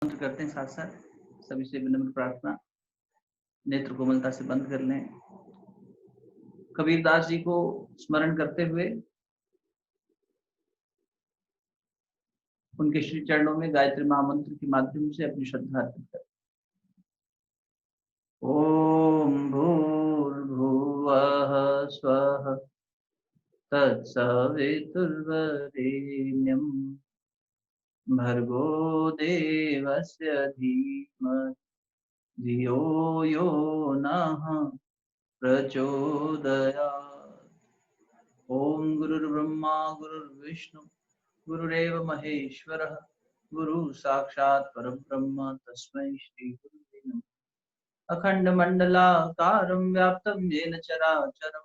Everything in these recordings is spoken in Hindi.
मंत्र करते हैं साथ साथ। सभी से विनम्र प्रार्थना, नेत्र कोमलता से बंद कर लें। कबीरदास जी को स्मरण करते हुए उनके श्री चरणों में गायत्री महामंत्र के माध्यम से अपनी श्रद्धा अर्पित करें। ओम भूर्भुवः स्वः तत्सवितुर्वरेण्यं भर्गो देवस्य धीमहि धियो यो नः प्रचोदयात्। ओम गुरुर्ब्रह्मा गुरुर्विष्णु गुरुरेव महेश्वरः गुरु साक्षात् परब्रह्म तस्मै श्री गुरुवे नमः। अखण्डमण्डलाकारं व्याप्तं येन चराचरं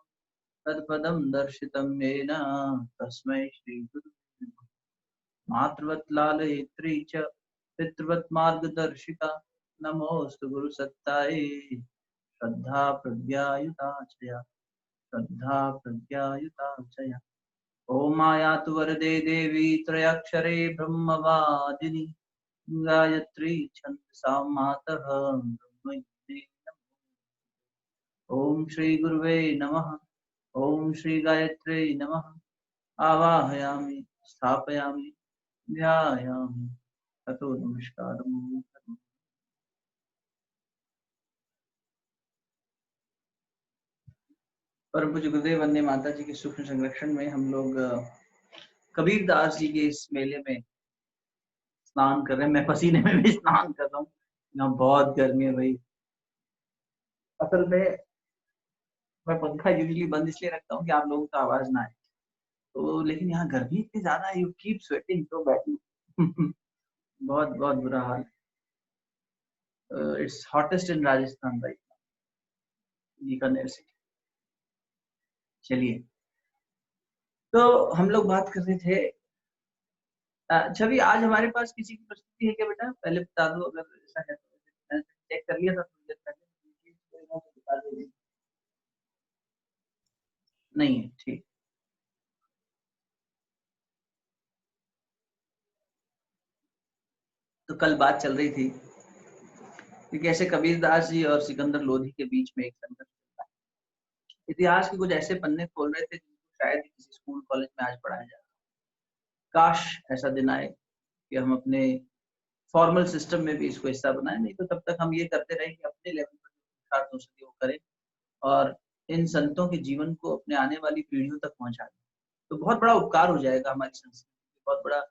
तत्पदं दर्शितं येन तस्मै श्री गुरुवे नमः। मातृवत् लालयित्री च पितृवत् मार्गदर्शिका नमोऽस्तु गुरुसत्तायै श्रद्धा प्रज्ञायुता चया श्रद्धा प्रज्ञायुता चया। ओम आयातु वरदे देवी त्रयाक्षरे ब्रह्मवादिनी गायत्री छन्दसा मातः ब्रह्मज्ञे नमः। ओम श्री गुरुवे नमः। ओम श्री गायत्रे नमः। आवाहयामि स्थापयामि ध्यायामि ततो नमस्कारं। परम पूज्य गुरुदेव वंदे माता जी के सूक्ष्म संरक्षण में हम लोग कबीरदास जी के इस मेले में स्नान कर रहे हैं। मैं पसीने में भी स्नान कर रहा हूँ, यहाँ बहुत गर्मी है भाई। असल में मैं पंखा यूजुअली बंद इसलिए रखता हूँ कि आप लोगों का आवाज ना आए, तो लेकिन यहाँ गर्मी इतनी ज्यादा है, you keep sweating so bad. बहुत बहुत बुरा हाल। It's hottest in Rajasthan right, Bikaner city. चलिए, तो हम लोग बात कर रहे थे। छवि, आज हमारे पास किसी की प्रस्तुति है क्या बेटा? पहले बता दो, अगर ऐसा है तो। चेक कर लिया था थोड़ी देर पहले, बता दीजिए। नहीं है, ठीक। तो कल बात चल रही थी कि कैसे कबीरदास जी और सिकंदर लोधी के बीच में एक संघर्ष चलता है। इतिहास के कुछ ऐसे पन्ने खोल रहे थे जिनको शायद किसी स्कूल कॉलेज में आज पढ़ाया जाए। काश ऐसा दिन आए कि हम अपने फॉर्मल सिस्टम में भी इसको हिस्सा बनाए, नहीं तो तब तक हम ये करते रहे कि अपने लेवल पर जो हो सके वो करें और इन संतों के जीवन को अपने आने वाली पीढ़ियों तक पहुंचा दें। तो बहुत बड़ा उपकार हो जाएगा हमारी संस्कृति, बहुत बड़ा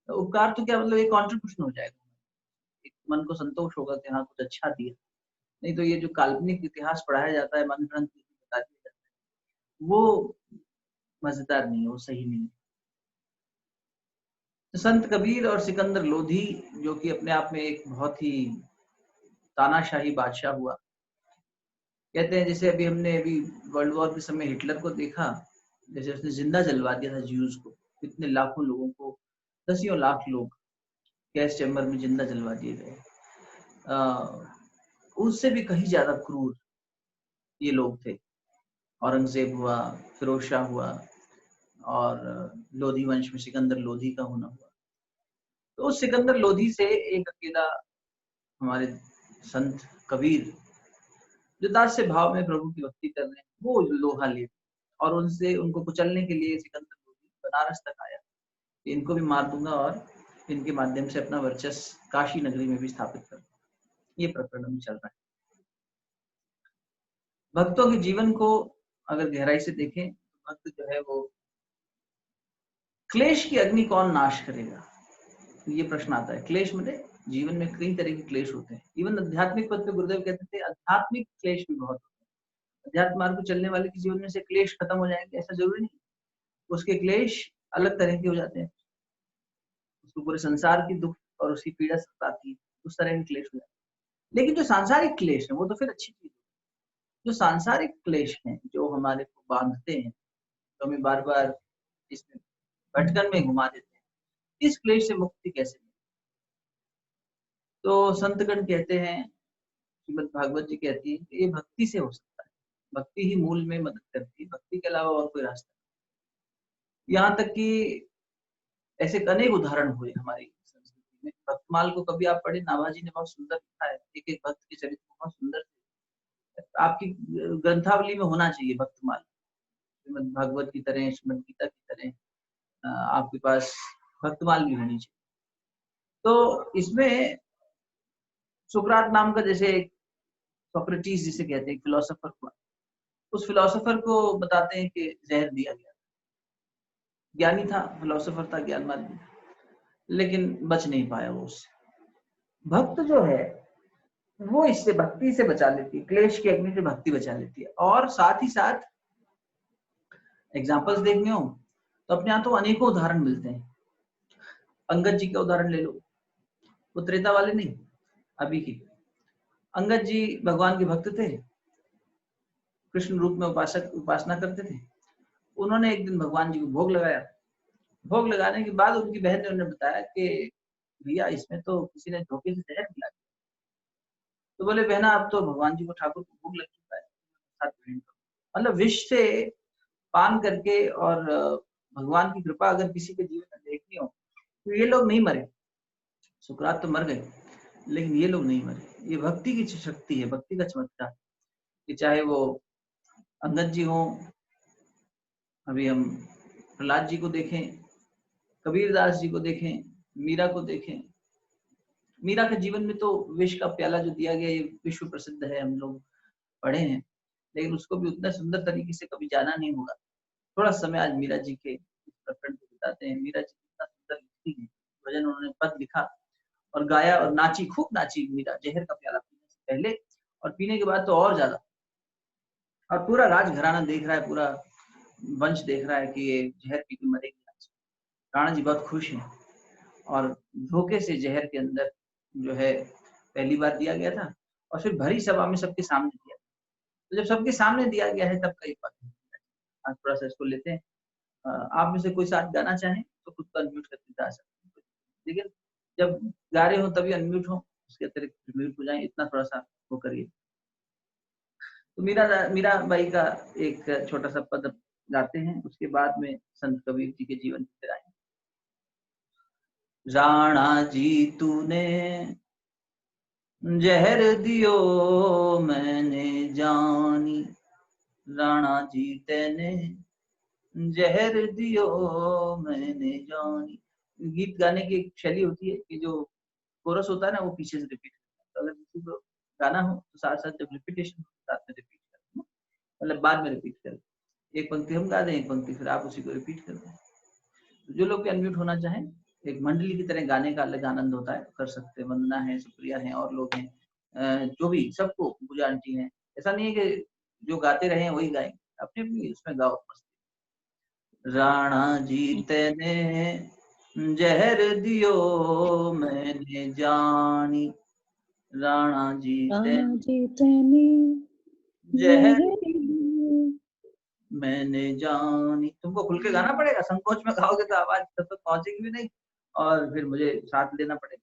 उपकार। तो क्या मतलब, एक कॉन्ट्रीब्यूशन हो जाएगा, एक मन को संतोष होगा कि हाँ कुछ अच्छा दिया। नहीं तो ये जो काल्पनिक इतिहास पढ़ाया जाता है, मन ग्रंथ बता दिया जाता है, वो मजेदार नहीं है, वो सही नहीं है। तो संत कबीर और सिकंदर लोधी, जो कि अपने आप में एक बहुत ही तानाशाही बादशाह हुआ। कहते हैं जैसे अभी वर्ल्ड वॉर के समय हिटलर को देखा, जैसे उसने जिंदा जलवा दिया था ज्यूज को, इतने लाखों लोगों को, दसियों लाख लोग गैस चैम्बर में जिंदा जलवा दिए गए। उससे भी कहीं ज्यादा क्रूर ये लोग थे। औरंगजेब हुआ, फिरोज शाह हुआ, और लोधी वंश में सिकंदर लोधी का होना हुआ। तो उस सिकंदर लोधी से एक अकेला हमारे संत कबीर, जो दास से भाव में प्रभु की भक्ति कर रहे हैं, वो लोहा ले, और उनसे उनको कुचलने के लिए सिकंदर लोधी बनारस तक आया। इनको भी मार दूंगा और इनके माध्यम से अपना वर्चस्व काशी नगरी में भी स्थापित कर, ये प्रकरण चल रहा है। भक्तों के जीवन को अगर गहराई से देखें, भक्त जो है वो, क्लेश की अग्नि कौन नाश करेगा, ये प्रश्न आता है। क्लेश मतलब जीवन में कई तरह के क्लेश होते हैं। इवन आध्यात्मिक पद पे गुरुदेव कहते थे आध्यात्मिक क्लेश भी बहुत होते हैं। अध्यात्म मार्ग पर चलने वाले के जीवन में से क्लेश खत्म हो जाएंगे ऐसा जरूरी नहीं, उसके क्लेश अलग तरह के हो जाते हैं। उसको पूरे संसार की दुख और उसकी पीड़ा सताती है, उस तरह के क्लेश हो जाते हैं। लेकिन जो सांसारिक क्लेश है वो तो फिर अच्छी चीज है। जो सांसारिक क्लेश हैं, जो हमारे को बांधते हैं, तो हमें बार बार इसमें भटकन में घुमा देते हैं, इस क्लेश से मुक्ति कैसे मिले? तो संतगण कहते हैं, श्रीमद् भागवत जी कहती है कि ये भक्ति से हो सकता है। भक्ति ही मूल में मदद करती है, भक्ति के अलावा और कोई रास्ता नहीं। यहाँ तक कि ऐसे अनेक उदाहरण हुए हमारी संस्कृति में। भक्तमाल को कभी आप पढ़े, नाभाजी ने बहुत सुंदर लिखा है, एक एक भक्त के चरित्र को बहुत सुंदर, आपकी ग्रंथावली में होना चाहिए भक्तमाल, श्रीमद् भागवत की तरह, श्रीमद् गीता की तरह आपके पास भक्तमाल भी होनी चाहिए। तो इसमें सुकरात नाम का, जैसे सोक्रेटिस जिसे कहते हैं, फिलोसोफर हुआ, उस फिलोसोफर को बताते हैं कि जहर दिया गया। ज्ञानी था, फिलोसोफर था, ज्ञानवान, लेकिन बच नहीं पाया वो उससे। भक्त जो है वो इससे, भक्ति से बचा लेती है, क्लेश की अग्नि से भक्ति बचा लेती है। और साथ ही साथ एग्जाम्पल्स देखने हो तो अपने यहाँ तो अनेकों उदाहरण मिलते हैं। अंगद जी का उदाहरण ले लो, वो त्रेता वाले नहीं, अभी की। अंगद जी भगवान के भक्त थे, कृष्ण रूप में उपासना करते थे। उन्होंने एक दिन भगवान जी को भोग लगाया। भोग लगाने के बाद उनकी बहन ने उन्हें बताया कि भैया इसमें तो किसी ने धोखे से जहर मिला। तो बोले बहना, अब तो भगवान जी को, ठाकुर को भोग लग चुका है, मतलब विष से पान करके। और भगवान की कृपा अगर किसी के जीवन में देखनी हो तो ये लोग नहीं मरे। सुकरात तो मर गए, लेकिन ये लोग नहीं मरे। ये भक्ति की शक्ति है, भक्ति का चमत्कार, कि चाहे वो अंगद जी हो, अभी हम प्रहलाद जी को देखें, कबीरदास जी को देखें, मीरा को देखें। मीरा के जीवन में तो विष का प्याला जो दिया गया, ये विश्व प्रसिद्ध है, हम लोग पढ़े हैं, लेकिन उसको भी उतना सुंदर तरीके से कभी जाना नहीं होगा। थोड़ा समय आज मीरा जी के प्रकरण को बताते हैं। मीरा जी कितना सुंदर लिखती है, भजन उन्होंने पद लिखा और गाया और नाची, खूब नाची मीरा, जहर का प्याला पीने से पहले, और पीने के बाद तो और ज्यादा। और पूरा राजघराना देख रहा है, पूरा वंश देख रहा है कि ये जहर पी के मरेगी। राणा जी बहुत खुश हैं, और धोखे से जहर के अंदर जो है पहली बार दिया गया था, और फिर भरी सभा में सबके सामने दिया। तो जब सबके सामने दिया गया है तब कई बात है। आज थोड़ा सा इसको लेते हैं। आप में से कोई साथ गाना चाहे तो खुद को अनम्यूट करके गा सकते हैं, लेकिन जब गा रहे हो तभी अनम्यूट हो, उसके अतिरिक्त म्यूट हो जाए, इतना थोड़ा सा वो करिए। तो मीरा बाई का एक छोटा सा पद गाते हैं, उसके बाद में संत कबीर जी के जीवन पर आए। राणा जी तूने जहर दियो मैंने जानी, राणा जी तेने जहर दियो मैंने जानी। गीत गाने की एक शैली होती है कि जो कोरस होता है ना, वो पीछे से रिपीट करता है। तो अगर किसी को गाना हो तो साथ साथ जब रिपीटेशन साथ में रिपीट कर, मतलब बाद में रिपीट कर, एक पंक्ति हम गा दें, एक पंक्ति फिर आप उसी को रिपीट कर दें। तो जो लोग भी अनम्यूट होना चाहें, एक मंडली की तरह गाने का अलग आनंद होता है, कर सकते हैं। वंदना है, सुप्रिया है, और लोग हैं, जो भी, सबको, पूजा आंटी है। ऐसा नहीं है कि जो गाते रहे वही गाएंगे, अपने भी उसमें गाओ। राणा जी तेने जहर दियो मैंने जानी, राणा जी तेने जहर मैंने जानी। तुमको खुल के गाना पड़ेगा, संकोच में गाओगे तो आवाज तब तक पहुंचेगी भी नहीं, और फिर मुझे साथ लेना पड़ेगा।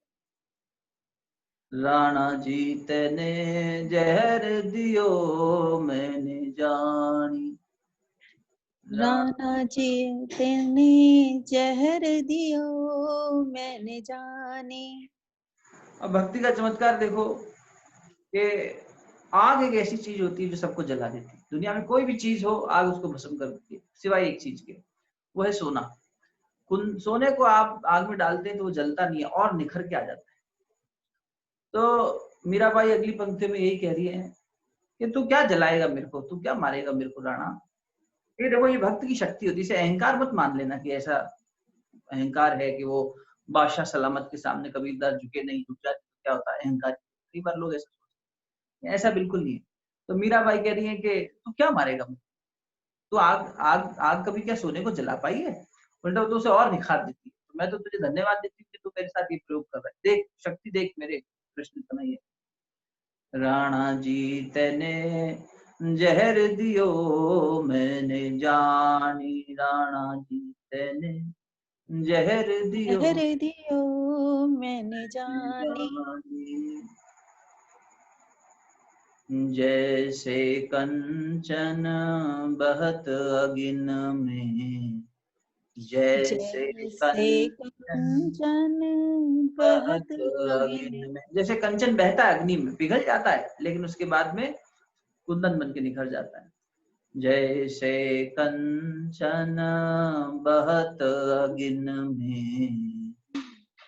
राणा जी तेने जहर दियो मैंने जानी, राणा जी तेने जहर दियो मैंने जानी। अब भक्ति का चमत्कार देखो कि आग एक ऐसी चीज होती है जो सबको जला देती है। दुनिया में कोई भी चीज हो, आग उसको भस्म कर देती है, सिवाय एक चीज के, वो है सोना। सोने को आप आग में डालते हैं तो वो जलता नहीं है, और निखर के आ जाता है। तो मीराबाई अगली पंक्ति में यही कह रही है कि तू क्या जलाएगा मेरे को, तू क्या मारेगा मेरे को राणा। ये देखो, ये भक्त की शक्ति होती है। इसे अहंकार मत मान लेना कि ऐसा अहंकार है कि वो बादशाह सलामत के सामने कबीरदास झुके नहीं, झुक जाते तो क्या होता है, अहंकार। कई बार लोग ऐसा सोचते हैं, ऐसा बिल्कुल नहीं है। तो मीराबाई कह रही है कि तू क्या मारेगा मुझे, तो आग आग आग कभी क्या सोने को जला पाई है, उल्टा तो उसे और निखार देती है। तो मैं तो तुझे धन्यवाद देती हूँ कि तू मेरे साथ ये प्रयोग कर रहा है। देख शक्ति, देख मेरे कृष्ण तनय। राणा जी तेने जहर दियो मैंने जानी, राणा जी तेने जहर दियो जहर दियो मैंने जानी। जैसे कंचन बहत अगिन में, जैसे जैसे कंचन बहत बहत अगिन अग्नि में, जैसे कंचन बहता है अग्नि में, पिघल जाता है लेकिन उसके बाद में कुंदन बन के निखर जाता है। जैसे कंचन बहत अगिन में,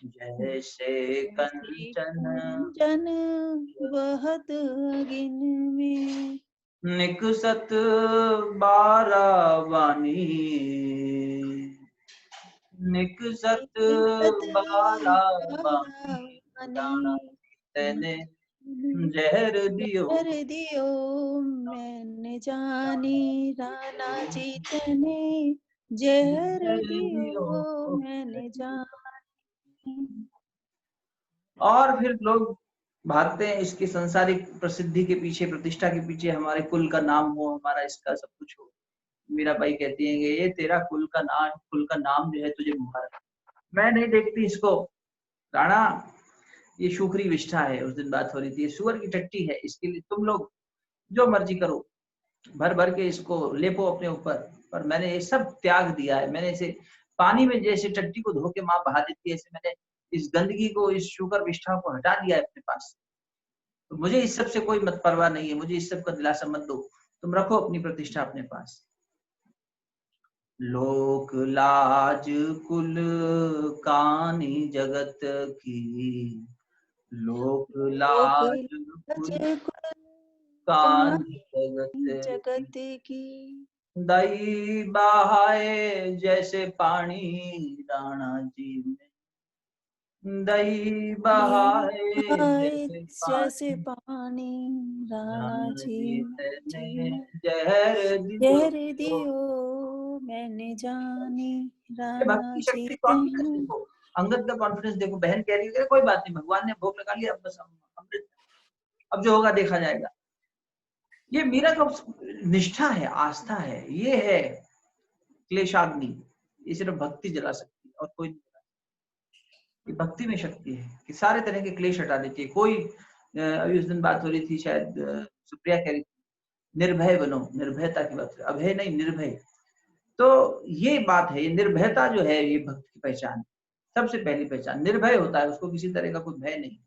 जैसे जैसे कंचन कंचन बहत अगिन में निकसत बारावानी, निकसत निकसत बारावानी, बारावानी राणा तेने जहर दियो। जहर दियो मैंने जानी राणा जीत ने जहर जहर दियो दियो। मैंने जानी। और फिर लोग भागते हैं इसकी सांसारिक प्रसिद्धि के पीछे, प्रतिष्ठा के पीछे, हमारे कुल का नाम हो, हमारा इसका सब कुछ हो। मीराबाई कहती है कि ये तेरा कुल का नाम जो है तुझे मुबारक। मैं नहीं देखती इसको राणा, ये शुक्री विष्ठा है। उस दिन बात हो रही थी, ये सुअर की टट्टी है, इसके लिए तुम लोग जो मर्जी करो, भर भर के इसको लेपो अपने ऊपर, पर मैंने ये सब त्याग दिया है। मैंने इसे पानी में जैसे टट्टी को धो के माँ बहा देती है, ऐसे मैंने इस गंदगी को, इस शुगर विष्ठा को हटा दिया है अपने पास। तो मुझे इस सब से कोई मत परवाह नहीं है, मुझे इस सब का दिलासा मत दो, तुम रखो अपनी प्रतिष्ठा अपने पास। लोक लाज कुल कानी जगत की, लोक लोक लाज लाज कुल कुल कानी कानी जगत की, जगत की दही बहाए जैसे पानी राणा जी में, दही बहाए आए जैसे जैसे पानी पानी राणा राणा जी जी जी ने में जहर दियो। जहर दियो मैंने जानी ये राणा भक्ति जी शक्ति कॉन्फिडेंस तेन। देखो, अंगद का कॉन्फिडेंस देखो। बहन कह रही है कोई बात नहीं, भगवान ने भोग लगा लिया, अब बस अमृत, अब जो होगा देखा जाएगा। ये मीरा का निष्ठा है, आस्था है, ये है क्लेशाग्नि। ये सिर्फ भक्ति जला सकती है और कोई नहीं जला सकती। ये भक्ति में शक्ति है कि सारे तरह के क्लेश हटा देती है। कोई अभी उस दिन बात हो रही थी, शायद सुप्रिया कह रही थी निर्भय बनो, निर्भयता की बात, अभय नहीं निर्भय। तो ये बात है, ये निर्भयता जो है ये भक्त की पहचान है। सबसे पहली पहचान निर्भय होता है, उसको किसी तरह का कोई भय नहीं।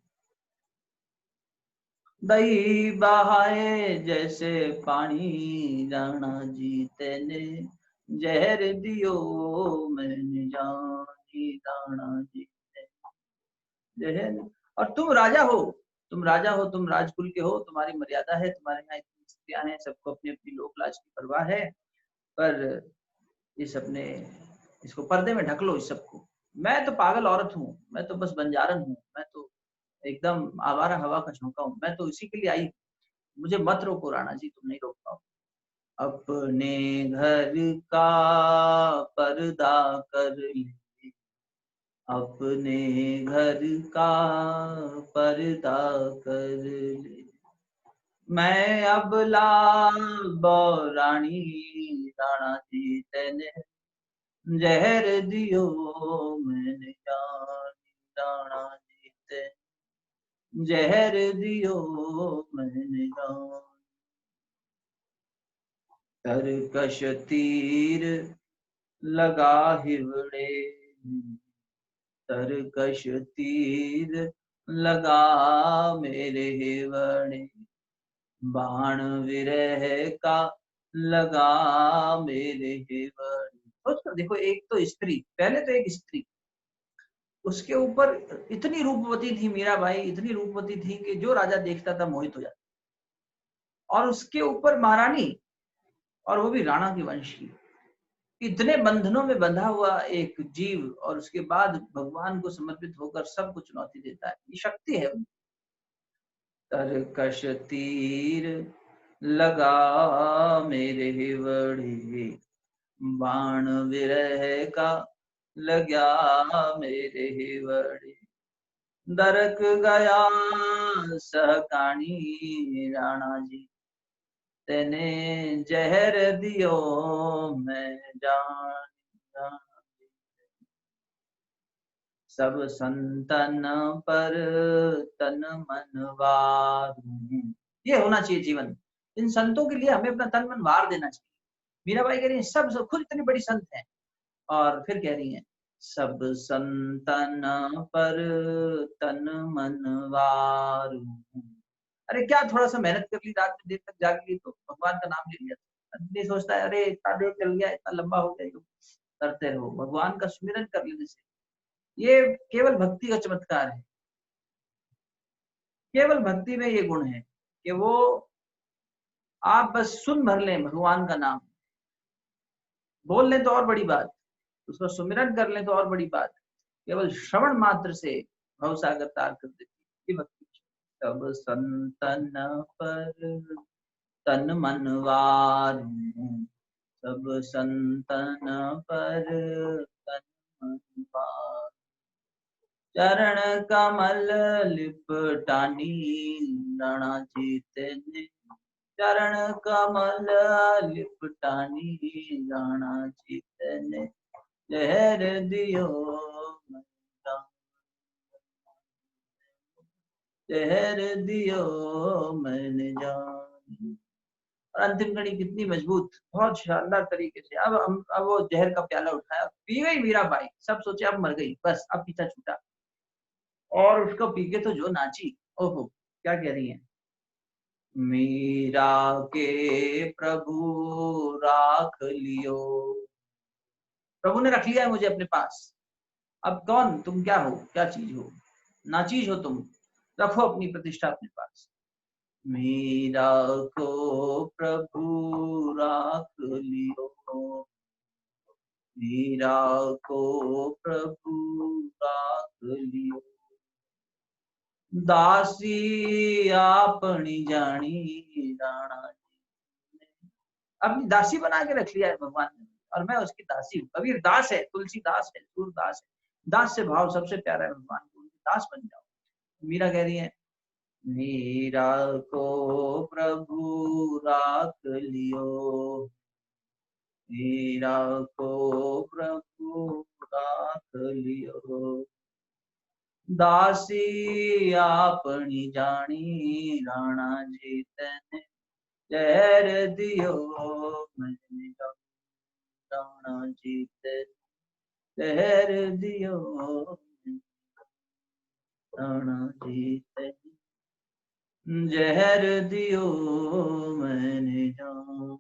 दही बहाए जैसे पानी राणा जी तेने जहर दियो मैंने जानी राणा जी ने जहर। और तुम राजा हो, तुम राजा हो, तुम राजकुल के हो, तुम्हारी मर्यादा है, तुम्हारे यहाँ इतनी स्त्रियां हैं, सबको अपनी अपनी लोक लाज की परवाह है, पर इस अपने इसको पर्दे में ढक लो इस सबको। मैं तो पागल औरत हूँ, मैं तो बस बंजारन हूँ, मैं तो एकदम आवारा हवा का झोंका हूँ, मैं तो इसी के लिए आई। मुझे मत रोको राणा जी, तुम नहीं रोक पाओ। अपने घर का पर्दा कर ले, अपने घर का पर्दा कर ले, मैं अबला बौरानी राणा जी तेने जहर दियो मैंने जानी राणा जी तेने जहर दियो मैंने जानी। तरकश तीर लगा हिवड़े, तरकश तीर लगा मेरे हिवड़े, बाण विरह का लगा मेरे हिवड़े। सोच कर देखो, एक तो स्त्री, पहले तो एक स्त्री, उसके ऊपर इतनी रूपवती थी मीराबाई, इतनी रूपवती थी कि जो राजा देखता था मोहित हो जाता, और उसके ऊपर महारानी, और वो भी राणा के वंश की। इतने बंधनों में बंधा हुआ एक जीव, और उसके बाद भगवान को समर्पित होकर सबको चुनौती देता है, ये शक्ति है। तरकश तीर लगा मेरे हिवड़े, बाण विरह का लगा मेरे हिवड़े, दरक गया सहकानी राणा जी तेने जहर दियो मैं जान। सब संतन पर तन मन वारूं, ये होना चाहिए जीवन। इन संतों के लिए हमें अपना तन मन वार देना चाहिए। मीराबाई कह रही है सब खुद इतनी बड़ी संत है, और फिर कह रही हैं, सब संतन पर तन मन वारू। अरे क्या थोड़ा सा मेहनत कर ली, रात में देर तक जाग ली तो भगवान का नाम ले लिया। आदमी सोचता है अरे इतना देर चल गया, इतना लंबा हो गया, करते रहो। भगवान का सुमिरन कर लेने से ये केवल भक्ति का चमत्कार है। केवल भक्ति में ये गुण है कि वो आप बस सुन भर लें भगवान का नाम, बोल लें तो और बड़ी बात, उसका सुमिरन कर लें तो और बड़ी बात। केवल श्रवण मात्र से भव सागर तार कर देती है भक्ति। सब संतन पर तन मन वारू, सब संतन पर तन मन वारू। चरण कमल लिपटानी रणा जीते ने, चरण कमल लिपटानी रणा जीते ने, लहर दियो लहर दियो मन जान। और अंतिम कड़ी कितनी मजबूत, बहुत शानदार तरीके से। अब वो जहर का प्याला उठाया, पी गई मीराबाई। सब सोचे अब मर गई, बस अब पीछा छूटा। और उसको पी के तो जो नाची, ओहो क्या कह रही है, मीरा के प्रभु राख लियो, प्रभु ने रख लिया है मुझे अपने पास। अब कौन तुम, क्या हो, क्या चीज हो, ना चीज हो तुम, रखो अपनी प्रतिष्ठा अपने पास। मीरा को प्रभु राख लियो, मीरा को प्रभु राख लियो, दासी आपनी जानी राणा जी ने। अपनी दासी बना के रख लिया है भगवान ने, और मैं उसकी दासी हूँ। कबीर दास है, तुलसीदास है, सूरदास है। दास से भाव सबसे प्यारा है भगवान को, उनकी दास बन जाओ। मीरा कह रही है, मीरा को प्रभु राख लियो, मीरा को प्रभु राख लियो, दासी आपनी जानी राणा जीत ने, जहर दियो मैंने राणा जीत, जहर दियो राणा जीत, जहर दियो मैंने जान।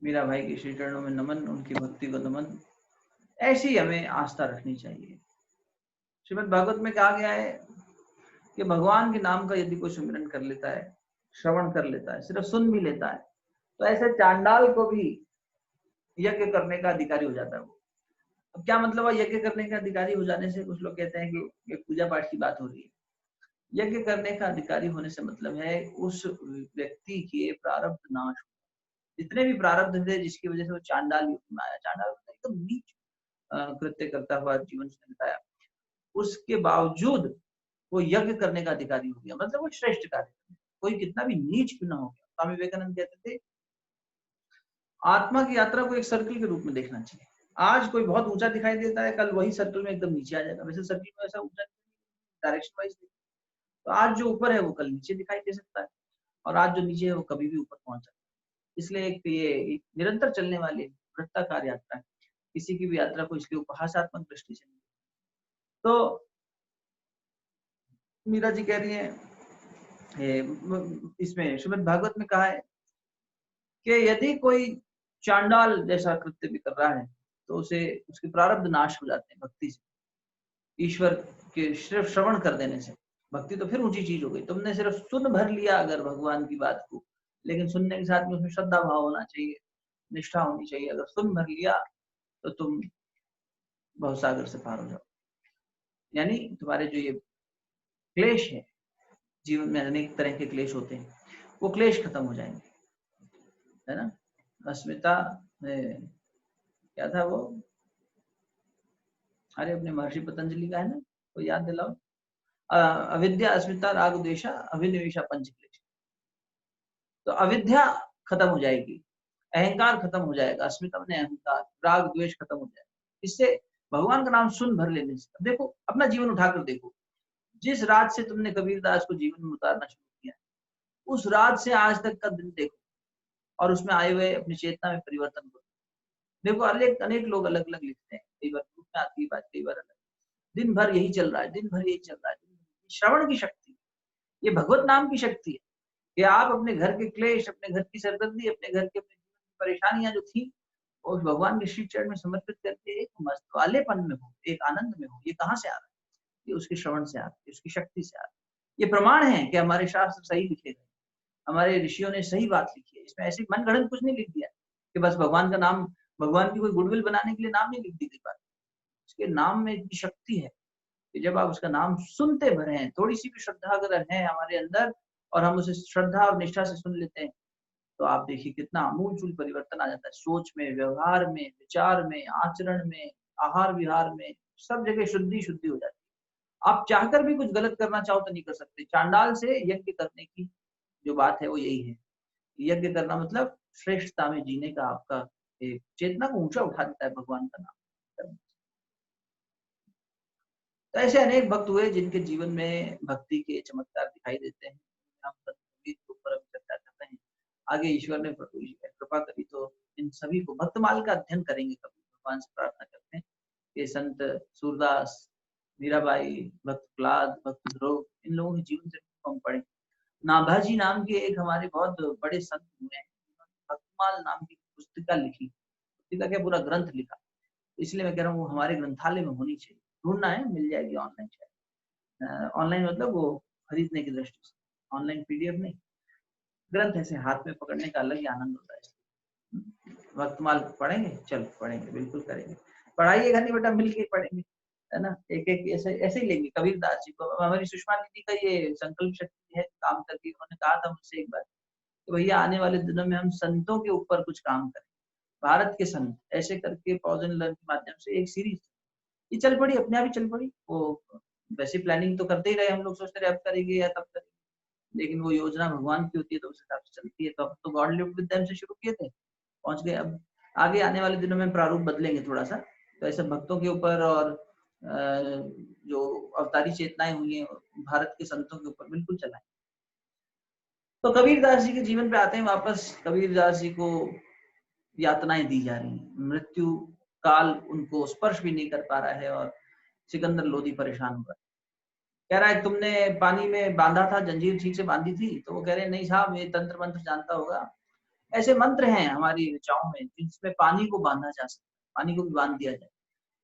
मीरा भाई के श्री चरणों में नमन, उनकी भक्ति को नमन। ऐसी हमें आस्था रखनी चाहिए। श्रीमद् भागवत में कहा गया है कि भगवान के नाम का यदि कोई सुमिरन कर लेता है, श्रवण कर लेता है, सिर्फ सुन भी लेता है, तो ऐसे चांडाल को भी यज्ञ करने का अधिकारी हो जाता है वो। अब क्या मतलब है यज्ञ करने का अधिकारी हो जाने से? कुछ लोग कहते हैं कि ये पूजा पाठ की बात हो रही है। यज्ञ करने का अधिकारी होने से मतलब है उस व्यक्ति के प्रारब्ध नाश। जितने भी प्रारब्ध थे जिसकी वजह से वो चांडाल युग में आया, चांडाल एकदम नीच कृत्य करता हुआ जीवन से बिताया, उसके बावजूद वो यज्ञ करने का अधिकारी हो गया। मतलब वो श्रेष्ठ कार्य, कोई कितना भी नीच क्यों ना हो गया। स्वामी विवेकानंद कहते थे आत्मा की यात्रा को एक सर्कल के रूप में देखना चाहिए। आज कोई बहुत ऊंचा दिखाई देता है, कल वही सर्कल में एकदम नीचे आ जाएगा। वैसे सर्कल में ऐसा ऊंचा डायरेक्शन वाइज, तो आज जो ऊपर है वो कल नीचे दिखाई दे सकता है, और आज जो नीचे है वो कभी भी ऊपर पहुंच सकता है। इसलिए एक निरंतर चलने वाली वृत्ताकार यात्रा है। किसी की भी यात्रा को इसलिए उपहासात्मक दृष्टि से। तो मीरा जी कह रही है, इसमें श्रीमद् भागवत में कहा है कि यदि कोई चांडाल जैसा कृत्य भी कर रहा है तो उसे उसके प्रारब्ध नाश हो जाते हैं भक्ति से, ईश्वर के सिर्फ श्रवण कर देने से। भक्ति तो फिर ऊंची चीज हो गई। तुमने सिर्फ सुन भर लिया अगर भगवान की बात को, लेकिन सुनने के साथ में उसमें श्रद्धा भाव होना चाहिए, निष्ठा होनी चाहिए। अगर सुन भर लिया तो तुम भवसागर से पार हो जाओ। यानी तुम्हारे जो ये क्लेश है, जीवन में अनेक तरह के क्लेश होते हैं, वो क्लेश खत्म हो जाएंगे, है ना। अस्मिता क्या था वो, अरे अपने महर्षि पतंजलि का है ना, तो याद दिलाओ। अविद्या अस्मिता राग द्वेषा अभिनिवेशा पंच क्लेश। तो अविद्या खत्म हो जाएगी, अहंकार खत्म हो जाएगा, अस्मिता में अहंकार, राग द्वेष खत्म हो जाएगा। इससे भगवान का नाम सुन भर लेने से। देखो अपना जीवन उठाकर देखो, जिस रात से तुमने कबीरदास को जीवन में उतारना शुरू किया, उस रात से आज तक का दिन देखो, और उसमें आए हुए अपनी चेतना में परिवर्तन करो। देखो अनेक अनेक लोग अलग अलग लिखते हैं, कई बार ग्रुप में आती है बात, कई बार अलग। दिन भर यही चल रहा है, दिन भर यही चल रहा है। श्रवण की शक्ति, ये भगवत नाम की शक्ति है कि आप अपने घर के क्लेश, अपने घर की सरदर्दी, अपने घर के अपने जीवन की परेशानियां जो थी, और भगवान के श्री चरण में समर्पित करके एक मस्त वालेपन में हो, एक आनंद में हो। ये कहाँ से आ रहा है? ये उसके श्रवण से आ रहा है, उसकी शक्ति से आ रहा है। ये प्रमाण है कि हमारे शास्त्र सही लिखे गए, हमारे ऋषियों ने सही बात लिखी है। इसमें ऐसी मनगढ़ंत कुछ नहीं लिख दिया कि बस भगवान का नाम, भगवान की कोई गुडविल बनाने के लिए नाम नहीं लिख दी गई बात। उसके नाम में इतनी शक्ति है कि जब आप उसका नाम सुनते भर हैं, थोड़ी सी भी श्रद्धा अगर है हमारे अंदर और हम उसे श्रद्धा और निष्ठा से सुन लेते हैं, तो आप देखिए कितना आमूलचूल परिवर्तन आ जाता है। सोच में, व्यवहार में, विचार में, आचरण में, आहार विहार में, सब जगह शुद्धि शुद्धि हो जाती है। आप चाहकर भी कुछ गलत करना चाहो तो नहीं कर सकते। चांडाल से यज्ञ करने की जो बात है वो यही है। यज्ञ करना मतलब श्रेष्ठता में जीने का आपका एक चेतना को ऊंचा उठा देता है भगवान का नाम। तो ऐसे अनेक भक्त हुए जिनके जीवन में भक्ति के चमत्कार दिखाई देते हैं। हम कबीर के ऊपर अभी चर्चा कर रहे हैं। आगे ईश्वर ने कृपा करी तो इन सभी को भक्तमाल का अध्ययन करेंगे। कभी भगवान से प्रार्थना करते हैं कि संत सूरदास, मीराबाई, भक्त प्रहलाद, भक्त ध्रुव, इन लोगों के जीवन से हम पढ़े। नाभाजी नाम के एक हमारे बहुत बड़े संत हुए हैं, भक्तमाल नाम की पुस्तिका लिखी। पुस्तिका क्या, पूरा ग्रंथ लिखा। इसलिए मैं कह रहा हूँ वो हमारे ग्रंथालय में होनी चाहिए। ढूंढना है, मिल जाएगी ऑनलाइन शायद। ऑनलाइन मतलब वो खरीदने की दृष्टि से, ऑनलाइन पीडीएफ नहीं। ग्रंथ ऐसे हाथ में पकड़ने का अलग ही आनंद होता है। वक्तमाल पढ़ेंगे, चल पढ़ेंगे, बिल्कुल करेंगे। पढ़ाइएगा नहीं बेटा, मिल के पढ़ेंगे, है ना। एक एक ऐसे ऐसे ही लेंगे। कबीरदास जी को, हमारी सुषमा दीदी का ये संकल्प शक्ति है काम करके, उन्होंने कहा था मुझसे एक बार तो भैया आने वाले दिनों में हम संतों के ऊपर कुछ काम करें, भारत के संत, ऐसे करके पॉज एंड लर्न के माध्यम से एक सीरीज ये चल पड़ी, अपने आप ही चल पड़ी। वो वैसे प्लानिंग तो करते ही रहे, हम लोग सोचते रहे अब करेंगे या तब करेंगे, लेकिन वो योजना भगवान की होती है तो उस हिसाब से चलती है। तो अब तो गॉड लिव्ड विद देम से शुरू किए थे, पहुंच गए। अब आगे आने वाले दिनों में प्रारूप बदलेंगे थोड़ा सा, तो ऐसे भक्तों के ऊपर और जो अवतारी चेतनाएं हुई हैं भारत के संतों के ऊपर बिल्कुल चलाएं। तो कबीरदास जी के जीवन पे आते हैं वापस। कबीरदास जी को यातनाएं दी जा रही हैं, मृत्यु काल उनको स्पर्श भी नहीं कर पा रहा है और सिकंदर लोधी परेशान हुआ। कह रहा है तुमने पानी में बांधा था, जंजीर ठीक से बांधी थी? तो वो कह रहे हैं नहीं साहब, ये तंत्र मंत्र जानता होगा। ऐसे मंत्र हैं हमारी ऋचाओं में जिसमें पानी को बांधा जा सकता है, पानी को भी बांध दिया जाए।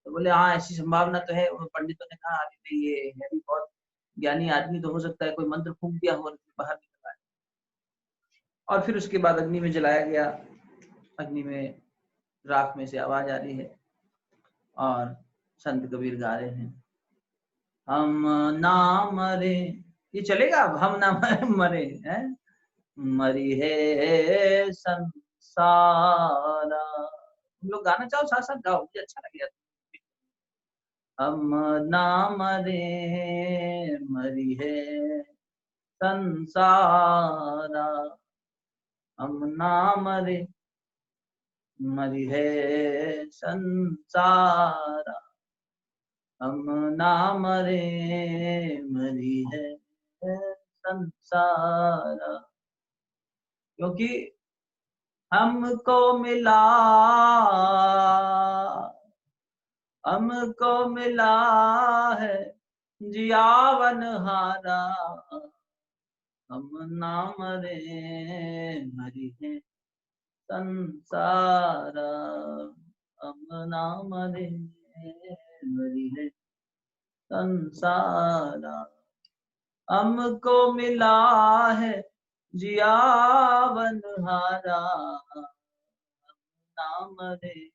तो बोले हाँ ऐसी संभावना तो है। पंडितों ने कहा अरे ये है भी बहुत ज्ञानी आदमी, तो हो सकता है कोई मंत्र फूंक दिया हो और बाहर निकल आए। और फिर उसके बाद अग्नि में जलाया गया। अग्नि में राख में से आवाज आ रही है और संत कबीर गा रहे हैं, हम ना मरे। ये चलेगा अब, हम ना मरे हैं, मरी है संसारा। तुम लोग गाना चाहो साथ साथ गाओ, मुझे अच्छा लगेगा। हम ना मरे, मरी है संसारा, हम ना मरे, मरी है संसारा, हम ना मरे, मरी है संसारा। क्योंकि हमको मिला, हमको मिला है जियावन हारा, हम ना मरे, मरी है संसारा, हम ना मरे, मरी है संसारा। हमको मिला है जियावन हारा, हम ना मरे,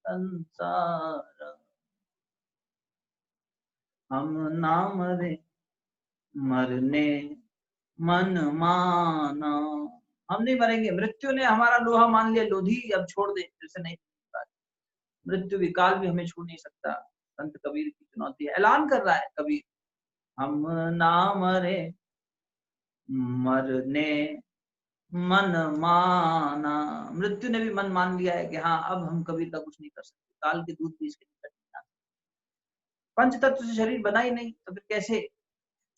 संसारा, हम ना मरे, मरने मन माना। हम नहीं मरेंगे, मृत्यु ने हमारा लोहा मान लिया, लोधी अब छोड़ दे, जैसे नहीं। मृत्यु विकाल भी हमें छू नहीं सकता। संत कबीर की चुनौती है, ऐलान कर रहा है कबीर, हम ना मरे, मरने मन माना। मृत्यु ने भी मन मान लिया है कि हाँ अब हम कबीर का कुछ नहीं कर सकते, काल के दूध भी इसके निकट नहीं आ सकते। पंच तत्व से शरीर बना ही नहीं तो फिर कैसे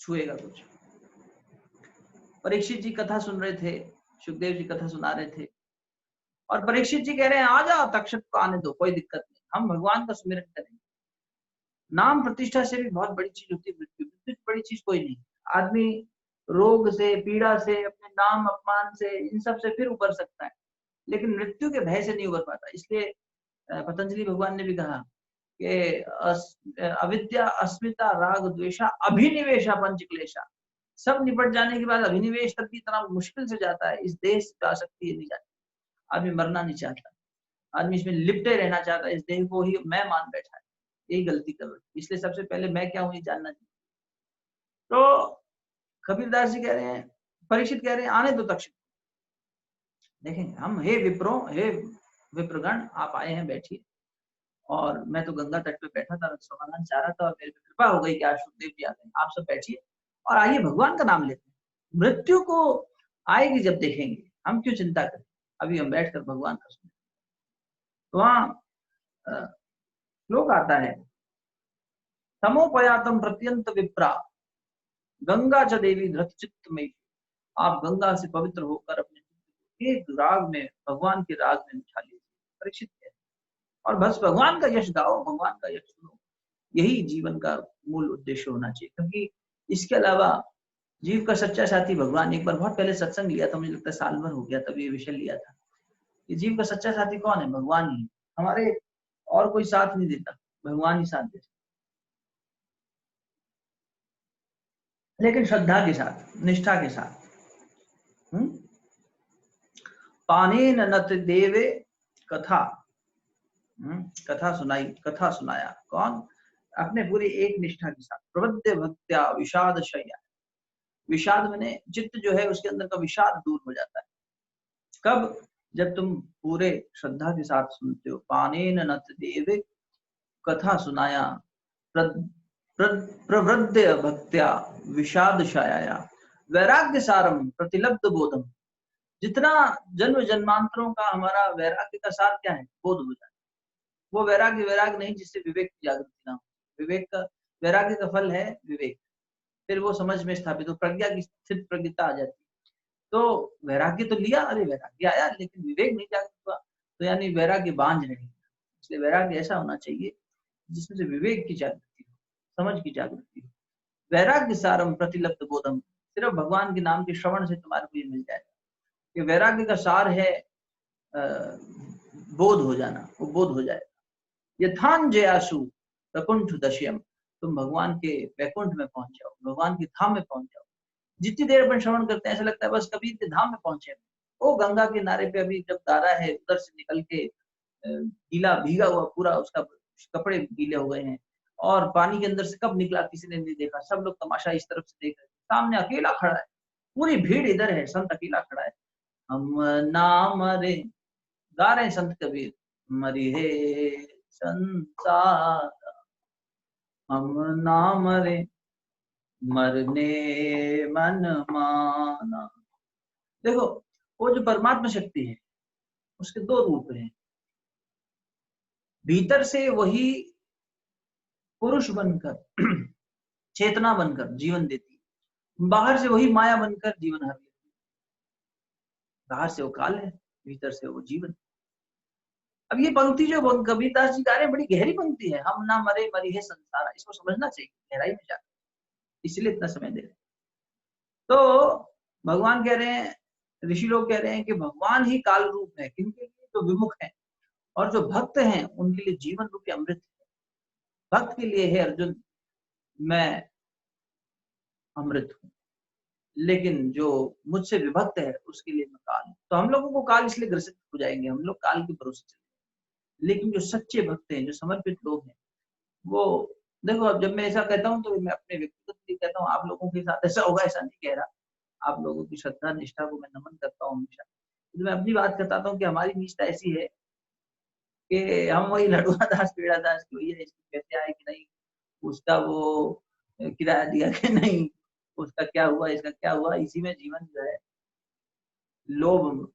छुएगा कुछ। परीक्षित जी कथा सुन रहे थे, सुखदेव जी कथा सुना रहे थे और परीक्षित जी कह रहे हैं आ जाओ तक्षक को आने दो, कोई दिक्कत नहीं, हम भगवान का सुमिरन करेंगे। नाम प्रतिष्ठा से भी बहुत बड़ी चीज होती है मृत्यु, मृत्यु से बड़ी चीज कोई नहीं। आदमी रोग से, पीड़ा से, अपने नाम अपमान से, इन सब से फिर उबर सकता है, लेकिन मृत्यु के भय से नहीं उबर पाता। इसलिए पतंजलि भगवान ने भी कहा कि अविद्या, अस्मिता, राग, द्वेषा, अभिनिवेशा, पंच क्लेशा, सब निपट जाने के बाद अभिनिवेश तक भी इतना मुश्किल से जाता है। इस देह से आसक्ति ये नहीं जाती, आदमी मरना नहीं चाहता, आदमी इसमें लिपटे रहना चाहता है, इस देह को ही मैं मान बैठा है, यही गलती कर रहे। इसलिए सबसे पहले मैं क्या हूं ये जानना चाहिए। तो कबीरदास जी कह रहे हैं, परीक्षित कह रहे हैं आने दो तक्षक। देखें हम, हे विप्रो, हे विप्रगण, आप आए हैं, बैठिए। और मैं तो गंगा तट पे बैठा था, समाधान चाह रहा था और मेरे पे कृपा हो गई कि आज सुखदेव जी आ गए। आप सब बैठिए और आइए भगवान का नाम लेते हैं। मृत्यु को आएगी जब देखेंगे, हम क्यों चिंता करें, अभी हम बैठकर भगवान का सुने। तो वहां श्लोक आता है, तमोपयातम प्रत्यंत विप्रा गंगा च देवी धृत चित्त में। आप गंगा से पवित्र होकर अपने एक राग में, भगवान के राग में उठा लीजिए। परीक्षित है, और बस भगवान का यश गाओ, भगवान का यश सुनो, यही जीवन का मूल उद्देश्य होना चाहिए। क्योंकि इसके अलावा जीव का सच्चा साथी भगवान। एक बार बहुत पहले सत्संग लिया था, मुझे लगता है साल भर हो गया, तब ये विषय लिया था कि जीव का सच्चा साथी कौन है, भगवान ही। हमारे और कोई साथ नहीं देता, भगवान ही साथ देता, लेकिन श्रद्धा के साथ, निष्ठा के साथ। पानेन नत देवे कथा, कथा सुनाई, कथा सुनाया, कौन, अपने पूरी एक निष्ठा के साथ। प्रवद्य भक्त्या विषाद शय्या, विषाद मैंने चित्त जो है उसके अंदर का विषाद दूर हो जाता है। कब, जब तुम पूरे श्रद्धा के साथ सुनते हो। पानेन नत देवे कथा सुनाया, प्रवृद्ध भक्त्या विषाद शयाया, वैराग्य सारम प्रतिलब्ध बोधम। जितना जन्म जन्मांतरों का हमारा वैराग्य का सार क्या है, बोध हो जाए। वो वैराग्य वैराग्य नहीं जिससे विवेक की जागृति ना हो। विवेक का, वैराग्य का फल है विवेक, फिर वो समझ में स्थापित हो, प्रज्ञा की स्थित प्रज्ञता आ जाती। तो वैराग्य तो लिया, अरे वैराग्य आया लेकिन विवेक नहीं जागृत हुआ, तो यानी वैराग्य बांझ रहे। इसलिए वैराग्य ऐसा होना चाहिए जिसमें से विवेक की जागृति हो, समझ की जागृति हो। वैराग्य सारम प्रतिलब्ध बोधम, सिर्फ भगवान के नाम के श्रवण से तुम्हारे को ये मिल जाएगा। ये वैराग्य का सार है बोध हो जाना, वो बोध हो जाएगा। यथांजयासु वैकुंठ दश्यम, तुम भगवान के वैकुंठ में पहुंच जाओ, भगवान के धाम में पहुंच जाओ। जितनी देर अपन श्रवण करते हैं ऐसा लगता है बस कबीर के धाम में पहुंचे। वो गंगा के नारे पे अभी जब दारा है, उधर से निकल के गीला भीगा हुआ पूरा, उसका कपड़े गीले हो गए हैं और पानी के अंदर से कब निकला किसी ने नहीं देखा। सब लोग तमाशा इस तरफ से देख रहे हैं, सामने अकेला खड़ा है, पूरी भीड़ इधर है, संत अकेला खड़ा है। हम ना मरे, गा रहे हैं संत कबीर, मरी है संसार, हम ना मरे मरने मन माना। देखो वो जो परमात्मा शक्ति है उसके दो रूप हैं। भीतर से वही पुरुष बनकर चेतना बनकर जीवन देती है, बाहर से वही माया बनकर जीवन हर लेती है। बाहर से वो काल है, भीतर से वो जीवन। अब ये पंक्ति जो कबीरदास जी गा रहे हैं बड़ी गहरी पंक्ति है, हम ना मरे मरी है संसार, इसको समझना चाहिए गहराई में जाकर, इसलिए इतना समय दे रहे। तो भगवान कह रहे हैं, ऋषि लोग कह रहे हैं कि भगवान ही काल रूप है, किनके लिए, जो विमुख है, और जो भक्त हैं उनके लिए जीवन रूपी अमृत है। भक्त के लिए है अर्जुन मैं अमृत हूँ, लेकिन जो मुझसे विभक्त है उसके लिए मैं काल हूँ। तो हम लोगों को काल इसलिए ग्रसित हो जाएंगे, हम लोग काल के भरोसे चलेंगे। लेकिन जो सच्चे भक्त हैं, जो समर्पित लोग हैं, वो देखो, अब जब मैं ऐसा कहता हूँ तो मैं अपने व्यक्तिगत लिए कहता हूँ, आप लोगों के साथ ऐसा होगा ऐसा नहीं कह रहा। आप लोगों की श्रद्धा निष्ठा को मैं नमन करता हूँ हमेशा। तो मैं अपनी बात बताता हूँ कि हमारी निष्ठा ऐसी है कि हम वही लडुआ दास पेड़ा दास की, वही है, इसके पैसे आए कि नहीं, उसका वो किराया दिया कि नहीं, उसका क्या हुआ, इसका क्या हुआ, इसी में जीवन जो है लोभ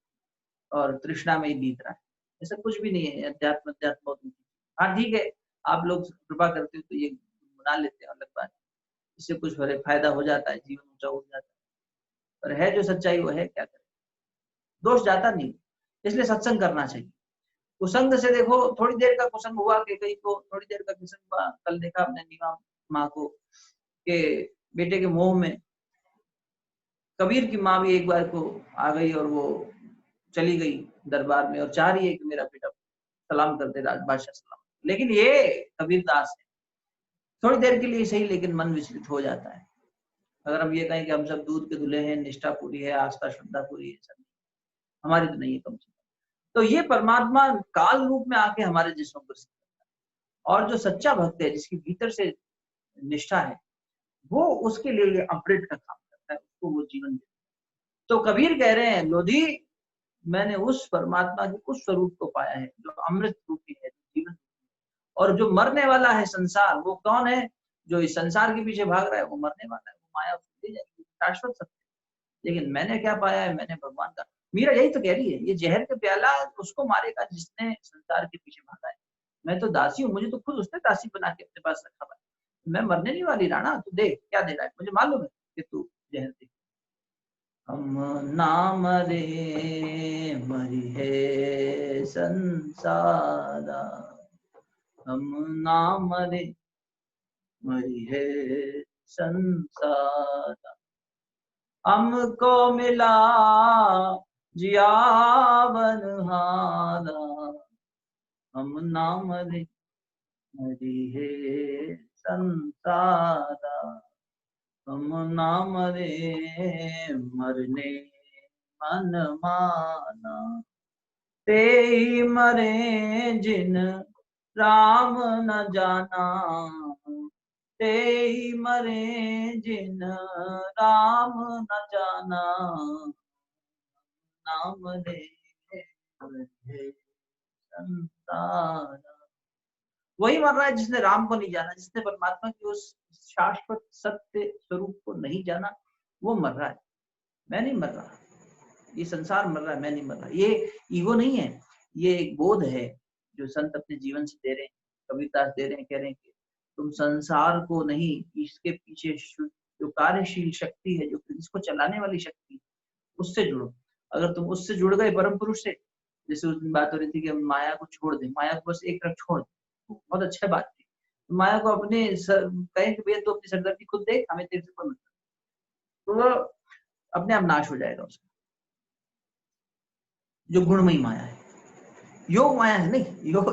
और तृष्णा में ही बीत रहा है। ऐसा कुछ भी नहीं है। अध्यात्म अध्यात्म बहुत ऊंची। हाँ ठीक है, आप लोग कृपा करते हो तो ये बना लेते हैं, अलग बात। इससे कुछ फायदा हो जाता है, जीवन ऊंचा हो जाता है। पर है जो सच्चाई वो है, क्या करें, दोष जाता नहीं, इसलिए सत्संग करना चाहिए। कुसंग से देखो, थोड़ी देर का कुसंग हुआ कि कहीं को, थोड़ी देर का कुसंग हुआ। कल देखा हमने नीमा माँ को के बेटे के मोह में कबीर की माँ भी एक बार को आ गई और वो चली गई दरबार में और चाह रही है कि मेरा बेटा सलाम कर दे, राजबादशाह सलाम। लेकिन ये कबीर दास है, थोड़ी देर के लिए सही, लेकिन मन विचलित हो जाता है। अगर हम ये कहें कि हम सब दूध के धुले हैं, निष्ठा पूरी है, आस्था श्रद्धा पूरी है, सब हमारी तो नहीं है कम से कम। तो ये परमात्मा काल रूप में आके हमारे जिस्मों को सिद्ध करता है। और जो सच्चा भक्त है, जिसकी भीतर से निष्ठा है, वो उसके लिए ये अमृत का काम करता है, उसको वो जीवन देता है। तो कबीर कह रहे हैं, लोधी मैंने उस परमात्मा के उस स्वरूप को पाया है जो अमृत रूपी है, जीवन। और जो मरने वाला है संसार, वो कौन है? जो इस संसार के पीछे भाग रहा है, वो मरने वाला है, वो माया उसको दे जाएगी, शाश्वत सत्य। लेकिन मैंने क्या पाया है? मैंने भगवान का। मीरा यही तो कह रही है, ये जहर का प्याला उसको मारेगा जिसने संसार के पीछे भागा है। मैं तो दासी हूँ, मुझे तो खुद उसने दासी बना के अपने पास रखा है। मैं मरने नहीं वाली राणा, तू देख क्या दे रहा है, मुझे मालूम है कि तू जहर दे। हम नाम रे मरी है संसारा, हम नाम रे मरी है संसारा, हमको मिला जियावन हारा, हम नाम रे मरी है संसारा, हम नाम रे मरने मन माना, ते मरे जिन राम न जाना, ते मरे जिन राम न जाना, नाम रे संसारा। वही मर रहा है जिसने राम को नहीं जाना, जिसने परमात्मा की उस शाश्वत सत्य स्वरूप को नहीं जाना, वो मर रहा है। मैं नहीं मर रहा, ये संसार मर रहा है, मैं नहीं मर रहा। ये ईगो नहीं है, ये एक बोध है जो संत अपने जीवन से दे रहे हैं, कबीरदास दे रहे हैं, कह रहे हैं कि तुम संसार को नहीं, इसके पीछे जो कार्यशील शक्ति है, जो इसको चलाने वाली शक्ति है, उससे जुड़ो। अगर तुम उससे जुड़ गए परम पुरुष से, जैसे उस दिन बात हो रही थी कि माया को छोड़ दे, माया को बस एक तरफ छोड़ दे, बहुत अच्छा बात थी। माया को अपने कहें कि भैया तो अपनी सरदर्दी खुद देख, हमें तेरे से कोई मतलब, तो वो अपने आप नाश हो जाएगा उसका। जो गुणमयी माया है, योग माया है नहीं,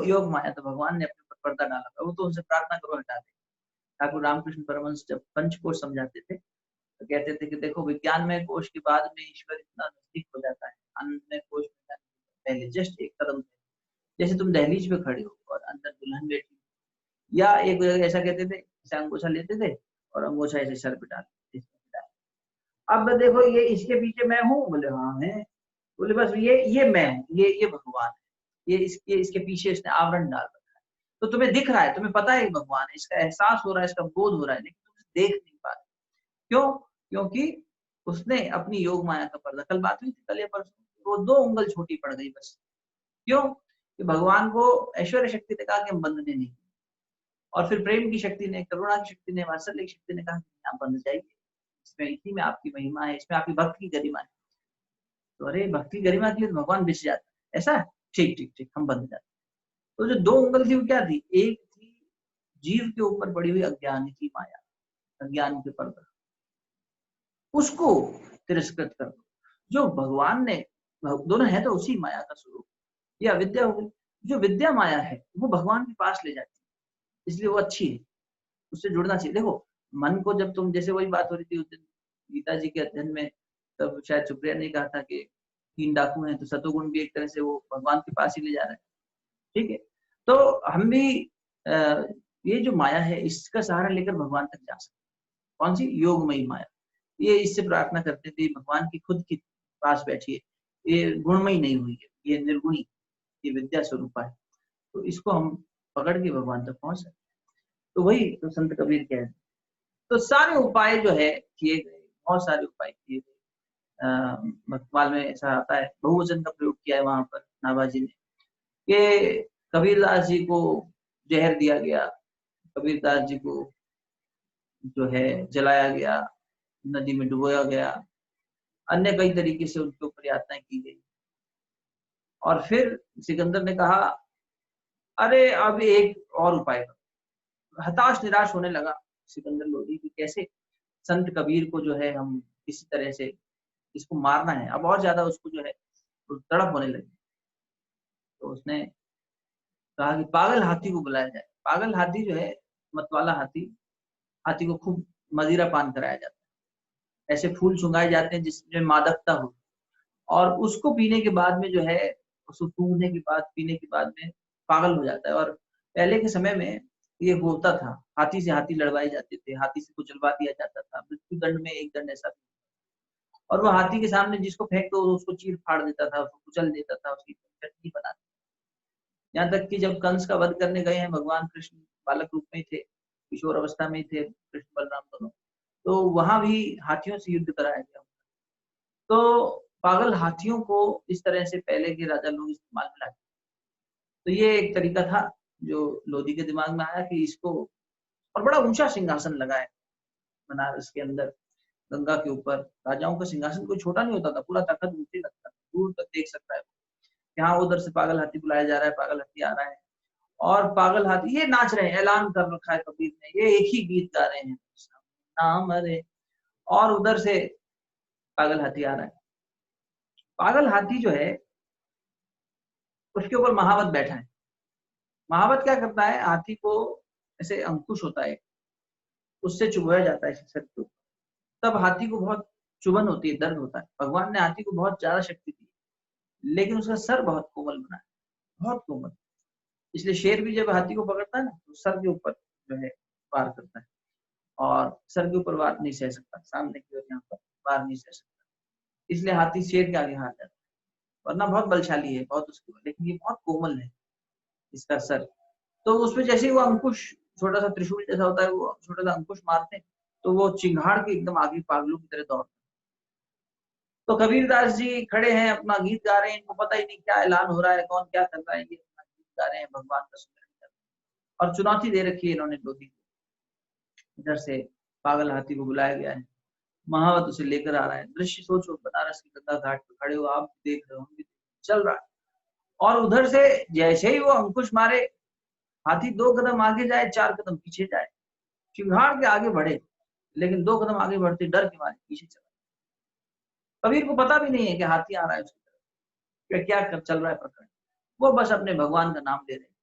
योग माया तो भगवान ने अपने ऊपर पर्दा डाला था, वो तो उनसे प्रार्थना करो हटा दे। ठाकुर रामकृष्ण परमहंस जब पंचकोश समझाते थे तो कहते थे कि देखो, विज्ञान में कोश के बाद में ईश्वर इतना नजदीक हो जाता है, अन्य कोश में पहले जस्ट एक कदम। जैसे तुम दहलीज पे खड़े हो और अंदर दुल्हन बैठी, या एक ऐसा कहते थे, ऐसा अंगूठा लेते थे और अंगूठा ऐसे सर पे डालते। अब देखो, ये इसके पीछे मैं हूँ, बोले हाँ है, बोले बस ये मैं हूँ, ये भगवान है, ये इसके पीछे इसने आवरण डाल रखा है। तो तुम्हें दिख रहा है, तुम्हें पता है भगवान है, इसका एहसास हो रहा है, इसका बोध हो रहा है, लेकिन तुम देख नहीं पा रहे। क्यों? क्योंकि उसने अपनी योग माया का पर्दा, कल बात हुई थी, कल या परसों, वो 2 उंगल छोटी पड़ गई बस। क्यों? कि भगवान को ऐश्वर्य शक्ति ने कहा कि हम बंधने नहीं, और फिर प्रेम की शक्ति ने, करुणा की शक्ति ने, वात्सल्य की शक्ति ने कहा कि आप बंध जाइए, इसमें इसी में आपकी महिमा है, इसमें आपकी भक्त की गरिमा है। तो अरे भक्ति गरिमा के लिए भगवान बिछ जाता है, ऐसा ठीक ठीक ठीक, हम बंध जाते। तो जो 2 उंगल थी वो क्या थी? एक थी जीव के ऊपर पड़ी हुई अज्ञान की माया, अज्ञान के पर्दा, उसको तिरस्कृत कर दो। जो भगवान ने, दोनों है तो उसी माया का स्वरूप, ये अविद्या हो गई। जो विद्या माया है वो भगवान के पास ले जाती है, इसलिए वो अच्छी है, उससे जुड़ना चाहिए। देखो, मन को जब तुम, जैसे वही बात हो रही थी उस दिन गीता जी के अध्ययन में, तब शायद सुप्रिया ने कहा था कि 3 डाकू हैं, तो सतोगुण भी एक तरह से वो भगवान के पास ही ले जा रहा है। ठीक है, तो हम भी ये जो माया है इसका सहारा लेकर भगवान तक जा सकते। कौन सी? योगमयी माया। ये इससे प्रार्थना करते थे भगवान की खुद के पास बैठिए, ये गुणमयी नहीं हुई है, ये निर्गुणी, ये विद्या स्वरूपा है, तो इसको हम पकड़ के भगवान तक पहुंच सकते। तो वही तो संत कबीर कह रहे। तो सारे उपाय जो है किए गए, बहुत सारे उपाय किए गए। भक्तमाल में ऐसा आता है, बहुवचन का प्रयोग किया है वहां पर नाभाजी ने, कि कबीरदास जी को जहर दिया गया, कबीरदास जी को जो है जलाया गया, नदी में डुबोया गया, अन्य कई तरीके से उनके ऊपर यातनाएं की गई। और फिर सिकंदर ने कहा, अरे अब एक और उपाय करो। हताश निराश होने लगा सिकंदर लोधी कि कैसे संत कबीर को जो है हम किसी तरह से इसको मारना है। अब और ज्यादा उसको जो है तड़प होने लगी। तो उसने कहा कि पागल हाथी को बुलाया जाए। पागल हाथी जो है, मतवाला हाथी, हाथी को खूब मदिरा पान कराया जाता है, ऐसे फूल सुंघाए जाते हैं जिसमें मादकता हो, और उसको पीने के बाद में जो है, उसको सूंघने के बाद, पीने के बाद में पागल हो जाता है। और पहले के समय में ये होता था, हाथी से हाथी लड़वाए जाते थे, हाथी से कुचलवा दिया जाता था, मृत्यु दंड में एक दंड ऐसा। और वो हाथी के सामने जिसको फेंक दो उसको चीर फाड़ देता था, उसको कुचल देता था, उसकी चटनी बना। यहाँ तक कि जब कंस का वध करने गए हैं भगवान कृष्ण, बालक रूप में थे, किशोर अवस्था में थे कृष्ण बलराम दोनों, तो वहां भी हाथियों से युद्ध कराया गया। तो पागल हाथियों को इस तरह से पहले के राजा लोग इस्तेमाल में लाए। तो ये एक तरीका था जो लोधी के दिमाग में आया कि इसको, और बड़ा ऊंचा सिंहासन लगा है बनारस के अंदर, गंगा के ऊपर। राजाओं का सिंहासन कोई छोटा नहीं होता था, पूरा तखत ऊंचे लगता था, दूर तक देख सकता है। यहाँ उधर से पागल हाथी बुलाया जा रहा है, पागल हाथी आ रहा है, और पागल हाथी ये नाच रहे हैं, ऐलान कर रखा है कबीर ने, ये एक ही गीत गा रहे हैं, नाम अरे। और उधर से पागल हाथी आ रहा है। पागल हाथी जो है उसके ऊपर महावत बैठा है। महावत क्या करता है, हाथी को ऐसे अंकुश होता है, उससे चुभोया जाता है सर के ऊपर। तब हाथी को बहुत चुभन होती है, दर्द होता है। भगवान ने हाथी को बहुत ज्यादा शक्ति दी, लेकिन उसका सर बहुत कोमल बना है, बहुत कोमल। इसलिए शेर भी जब हाथी को पकड़ता है ना, तो सर के ऊपर जो है वार करता है, और सर के ऊपर वार नहीं सह सकता, सामने की ओर यहाँ पर वार नहीं सह सकता। इसलिए हाथी शेर के आगे हार जाता है, वरना बहुत बलशाली है, बहुत उसके, लेकिन ये बहुत कोमल है इसका सर। तो उसमें जैसे ही वो अंकुश, छोटा सा त्रिशूल जैसा होता है, वो छोटा सा अंकुश मारते हैं, तो वो चिंगाड़ के एकदम आगे पागलों की तरह दौड़ते। तो कबीरदास जी खड़े हैं, अपना गीत गा रहे हैं, इनको पता ही नहीं क्या ऐलान हो रहा है, कौन क्या कर रहा है, ये अपना गीत गा रहे हैं, भगवान का सुमिरन कर रहे हैं। और चुनौती दे रखी है इन्होंने लोधी को। इधर से पागल हाथी को बुलाया गया है, महावत उसे लेकर आ रहा है। दृश्य सोचो, बनारस की गंगा घाट पर खड़े हो, आप भी देख रहे हो, हम भी चल रहा है। और उधर से जैसे ही वो अंकुश मारे, हाथी 2 कदम आगे जाए, 4 कदम पीछे जाए, चिंगाड़ के आगे बढ़े, लेकिन 2 कदम आगे बढ़ते डर के मारे पीछे चला। कबीर को पता भी नहीं है कि हाथी आ रहा है उसकी तरफ, क्या कर चल रहा है प्रकरण। वो बस अपने भगवान का नाम ले रहे हैं।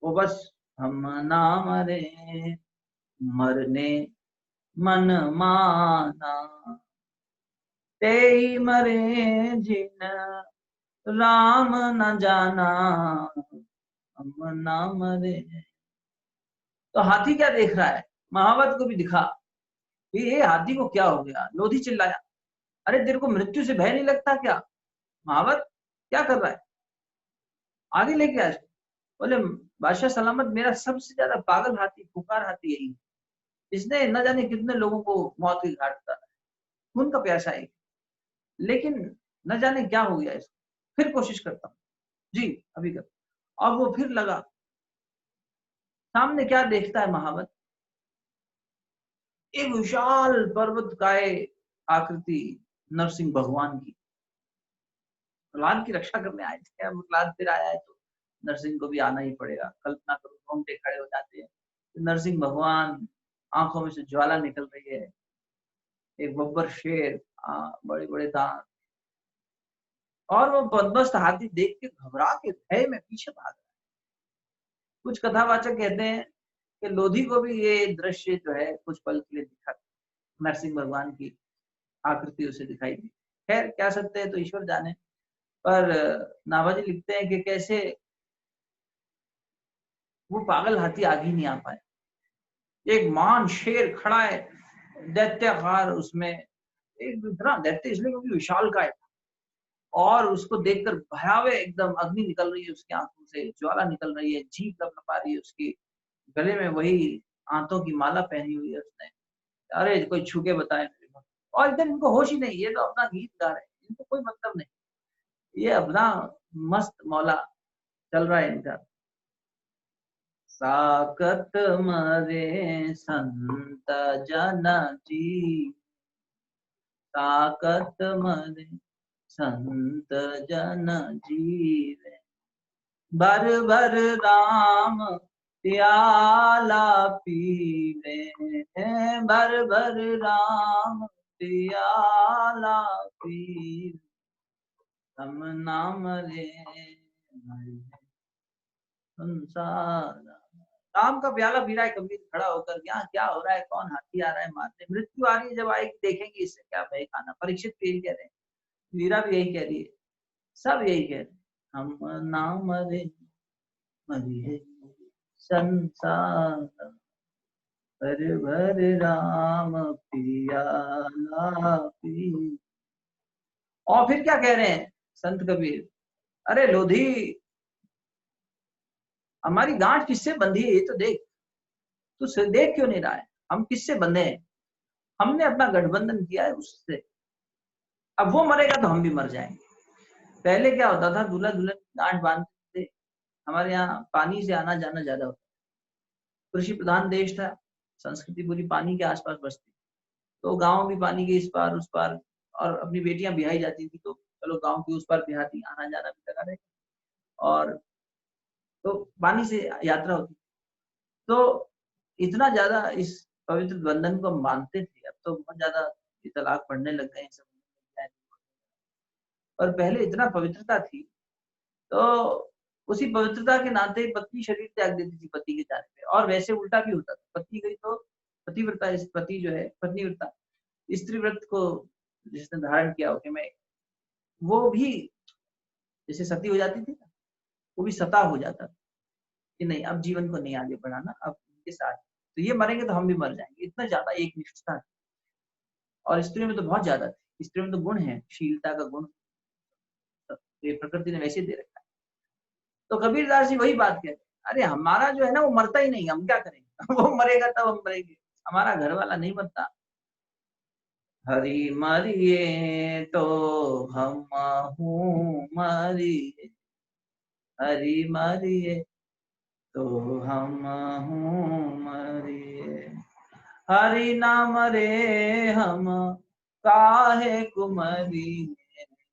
वो बस, हम ना मरे मरने मन माना, तेई मरे जिन राम न जाना, हम ना मरे। तो हाथी क्या देख रहा है, महावत को भी दिखा, ये हाथी को क्या हो गया। लोधी चिल्लाया, अरे तेरे को मृत्यु से भय नहीं लगता क्या, महावत क्या कर रहा है, आगे लेके आ। बोले, बादशाह सलामत, मेरा सबसे ज्यादा पागल हाथी, पुकार हाथी यही है, इसने न जाने कितने लोगों को मौत के घाट उतारा है, खून का प्यासा है, लेकिन न जाने क्या हो गया इसको, फिर कोशिश करता हूँ जी, अभी कर। और वो फिर लगा। सामने क्या देखता है महावत, एक विशाल पर्वत काय आकृति नरसिंह भगवान की। प्रहलाद की रक्षा करने आए थे, अब प्रहलाद फिर आया है तो नरसिंह को भी आना ही पड़ेगा। कल्पना करो, रोंगटे खड़े हो जाते हैं। तो नरसिंह भगवान, आंखों में से ज्वाला निकल रही है, एक बब्बर शेर, बड़े बड़े दांत, और वो पद्मस्थ हाथी देख के घबरा के भय में पीछे भाग रहा है। कुछ कथावाचक कहते हैं कि लोधी को भी ये दृश्य जो है कुछ पल के लिए दिखा, नरसिंह भगवान की आकृति उसे दिखाई दी। खैर क्या सत्य है तो ईश्वर जाने। पर नाभाजी लिखते हैं कि कैसे वो पागल हाथी आगे नहीं आ पाए। एक महान शेर खड़ा है, दैत्याकार, उसमें एक इतना दैत्य इसलिए क्योंकि विशालकाय, और उसको देखकर भयावह एकदम अग्नि निकल रही है उसकी आंखों से, ज्वाला निकल रही है, जीभ लपलपा रही है उसकी, गले में वही आंतों की माला पहनी हुई है उसने। अरे कोई छू के बताए। और इधर इनको होश ही नहीं, ये तो अपना गीत गा रहे हैं, इनको कोई मतलब नहीं, ये अपना मस्त मौला चल रहा है इनका। साकत मरे संत जन जी, ताकत मरे संत जन जीवे। भर भर राम प्याला पीवे, भर भर राम प्याला पीवे। हम नाम रे संसार। राम का प्याला पी रहा है कबीर खड़ा होकर, यहाँ क्या हो रहा है, कौन हाथी आ रहा है मारने, मृत्यु आ रही है, जब आएगी देखेंगे इससे क्या भय खाना। परीक्षित भी यही कह रहे हैं, वीरा भी यही कह रही है, सब यही कह रहे हैं, हम नाम रे मरिए संसार। भर भर राम पियाला पी। और फिर क्या कह रहे हैं संत कबीर, अरे लोधी हमारी गांठ किससे बंधी है ये तो देख, तू देख क्यों नहीं रहा है, हम किससे बंधे हैं, हमने अपना गठबंधन किया है उससे, अब वो मरेगा तो हम भी मर जाएंगे। पहले क्या होता था, दूल्हा दुल्हन गांठ बांधते थे, हमारे यहाँ पानी से आना जाना ज्यादा होता, कृषि प्रधान देश था, संस्कृति पूरी पानी के आसपास बसती, तो गांव भी पानी के इस पार उस पार, और अपनी बेटियां ब्याही जाती थी तो चलो गांव के उस पार ब्याहती, आना जाना भी लगा रहे, और तो पानी से यात्रा होती। तो इतना ज्यादा इस पवित्र बंधन को हम मानते थे, अब तो बहुत ज्यादा तलाक पढ़ने लग गए सब, और पहले इतना पवित्रता थी, तो उसी पवित्रता के नाते पत्नी शरीर त्याग देती थी पति के जाने पे, और वैसे उल्टा भी होता था, पत्नी गई तो पतिव्रता, इस पति जो है पत्नीव्रता, स्त्री व्रत को जिसने धारण किया हो कि मैं, वो भी जैसे सती हो जाती थी, वो भी सता हो जाता था कि नहीं अब जीवन को नहीं आगे बढ़ाना, अब इनके साथ, तो ये मरेंगे तो हम भी मर जाएंगे, इतना ज्यादा एक निष्ठता थी। और स्त्री में तो बहुत ज्यादा थी, स्त्री में तो गुण है, शीलता का गुण, ये प्रकृति ने वैसे दे रखा है। तो कबीरदास जी वही बात कहते हैं, अरे हमारा जो है ना वो मरता ही नहीं, हम क्या करेंगे वो मरेगा तब हम मरेंगे, हमारा घर वाला नहीं मरता। हरि मरिए तो हम मरिए, हरि मरिए तो हम मरिए, हरि नाम रे हम काहे कुमरिए,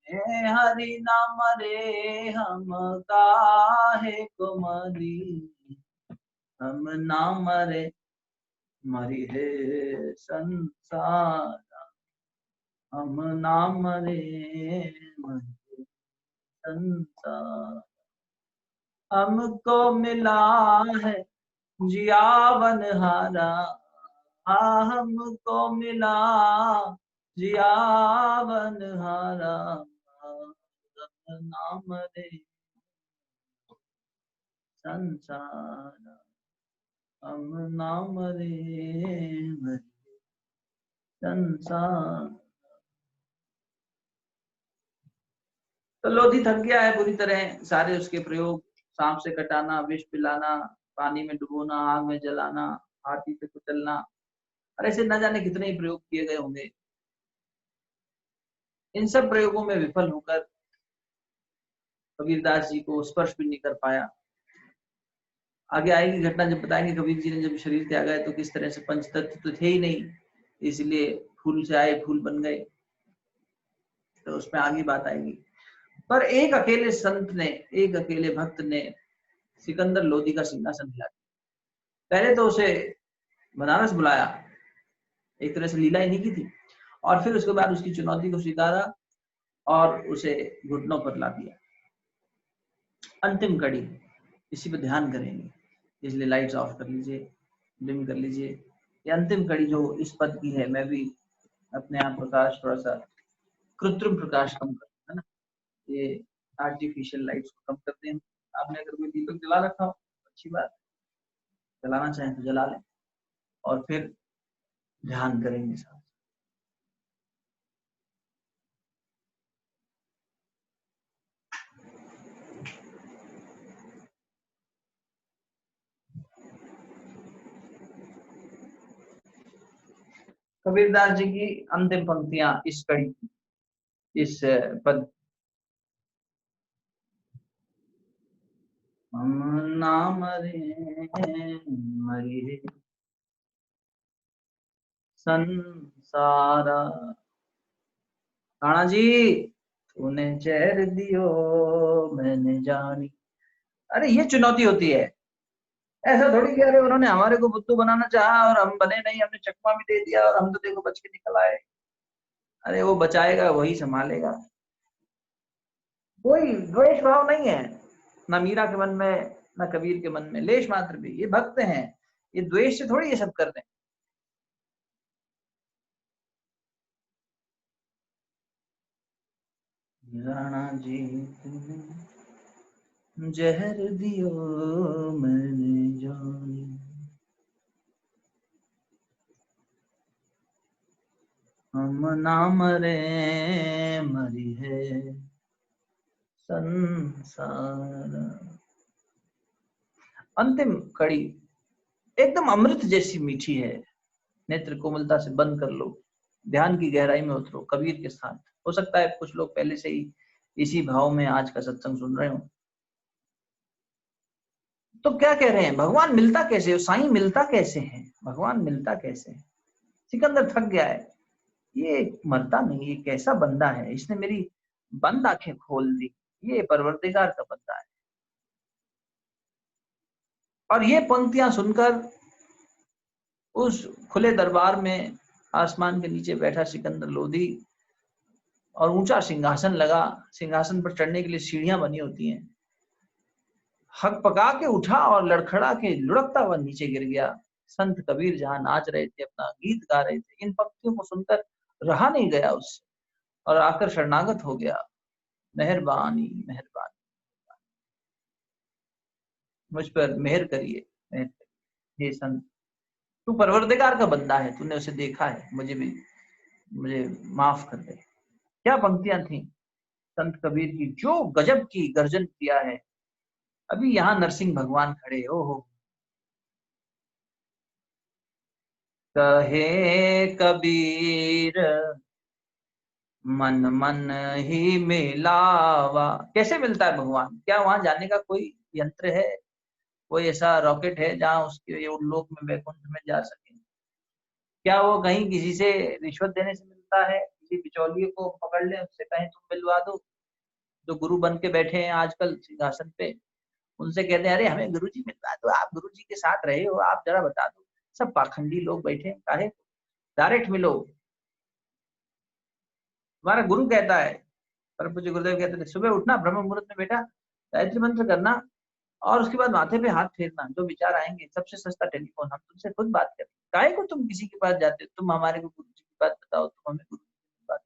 हरि नाम रे हम काहे कुमरिए, हम नाम रे मरि है संसार, हम नाम रे मरि संसार। हमको मिला है जियावन हारा, हाँ हमको मिला जियावन हारा, नाम रे संसार, हम नाम रे संसार। तो लोधी थक गया है बुरी तरह, सारे उसके प्रयोग, सांप से कटाना, विष पिलाना, पानी में डुबोना, आग में जलाना, हाथी से कुचलना, और ऐसे न जाने कितने ही प्रयोग किए गए होंगे। इन सब प्रयोगों में विफल होकर कबीरदास जी को स्पर्श भी नहीं कर पाया। आगे आएगी घटना जब बताएंगे, कबीर जी ने जब शरीर त्यागा है तो किस तरह से, पंच तत्व तो थे ही नहीं, इसलिए फूल से आए फूल बन गए, तो उसमें आगे बात आएगी। पर एक अकेले संत ने, एक अकेले भक्त ने सिकंदर लोधी का सिंहासन हिला दिया। पहले तो उसे बनारस बुलाया, एक तरह से लीला इन्हीं की थी, और फिर उसके बाद उसकी चुनौती को स्वीकारा और उसे घुटनों पर ला दिया। अंतिम कड़ी इसी पर ध्यान करेंगे, इसलिए लाइट्स ऑफ कर लीजिए, डिम कर लीजिए। ये अंतिम कड़ी जो इस पद की है, मैं भी अपने आप प्रकाश थोड़ा सा कृत्रिम प्रकाश कम कर, है ना, ये आर्टिफिशियल लाइट्स को कम करते हैं। आपने अगर कोई दीपक जला रखा हो अच्छी बात, जलाना चाहें तो जला लें, और फिर ध्यान करेंगे साथ। कबीरदास जी की अंतिम पंक्तियां इस कड़ी, इस पद, हम नाम रे मरि संसारा, राणा जी तूने जहर दियो मैंने जानी। अरे ये चुनौती होती है। ऐसा थोड़ी कह रहे उन्होंने हमारे को बुद्धू बनाना चाहा और हम बने नहीं, हमने चकमा भी दे दिया और हम तो देखो बच के निकल आए। अरे वो बचाएगा वही संभालेगा। कोई द्वेष भाव नहीं है ना मीरा के मन में ना कबीर के मन में लेश मात्र भी। ये भक्त हैं, ये द्वेष से थोड़ी ये सब कर रहे हैं। राणा जी तुमने जहर दियो मैंने जानी। हम ना मरे मरी है संसार। अंतिम कड़ी एकदम अमृत जैसी मीठी है। नेत्र कोमलता से बंद कर लो, ध्यान की गहराई में उतरो कबीर के साथ। हो सकता है कुछ लोग पहले से ही इसी भाव में आज का सत्संग सुन रहे हो। तो क्या कह रहे हैं, भगवान मिलता कैसे है, साईं मिलता कैसे है, भगवान मिलता कैसे है। सिकंदर थक गया है, ये मरता नहीं, ये कैसा बंदा है, इसने मेरी बंद आंखें खोल दी, ये परवरदिगार का बंदा है। और ये पंक्तियां सुनकर उस खुले दरबार में आसमान के नीचे बैठा सिकंदर लोधी, और ऊंचा सिंहासन लगा, सिंहासन पर चढ़ने के लिए सीढ़ियां बनी होती हैं, हक पका के उठा और लड़खड़ा के लुढ़कता हुआ नीचे गिर गया। संत कबीर जहां नाच रहे थे, अपना गीत गा रहे थे, इन पंक्तियों को सुनकर रहा नहीं गया उससे और आकर शरणागत हो गया। मेहरबानी मेहरबानी मुझ पर मेहर करिए, मेहर करिए हे संत। तू परवरदिगार का बंदा है, तूने उसे देखा है, मुझे माफ कर दे। क्या पंक्तियां थी संत कबीर की, जो गजब की गर्जन किया है। अभी यहाँ नरसिंह भगवान खड़े, ओ हो। कहे कबीर मन मन ही मिलावा। कैसे मिलता है भगवान, क्या वहां जाने का कोई यंत्र है, कोई ऐसा रॉकेट है जहां उसके उन लोक में वैकुंठ में जा सके। क्या वो कहीं किसी से रिश्वत देने से मिलता है, किसी बिचौलिए को पकड़ ले उससे कहें तुम मिलवा दो, जो गुरु बन के बैठे हैं आजकल सिंहासन पे, उनसे कहते हैं अरे हमें गुरुजी मिलवा दो, आप गुरुजी के साथ रहे हो, आप जरा बता दो। सब पाखंडी लोग बैठे हैं, काहे डायरेक्ट मिलो। हमारा गुरु कहता है, परम पूज्य गुरुदेव कहते थे, सुबह उठना ब्रह्म मुहूर्त में बेटा, गायत्री मंत्र करना और उसके बाद माथे पे हाथ फेरना, जो विचार आएंगे, सबसे सस्ता टेलीफोन, हम तुमसे खुद बात करें। काहे को तुम किसी के पास जाते हो, तुम हमारे को गुरु जी की बात बताओ, तुम हमें गुरु जी की बात,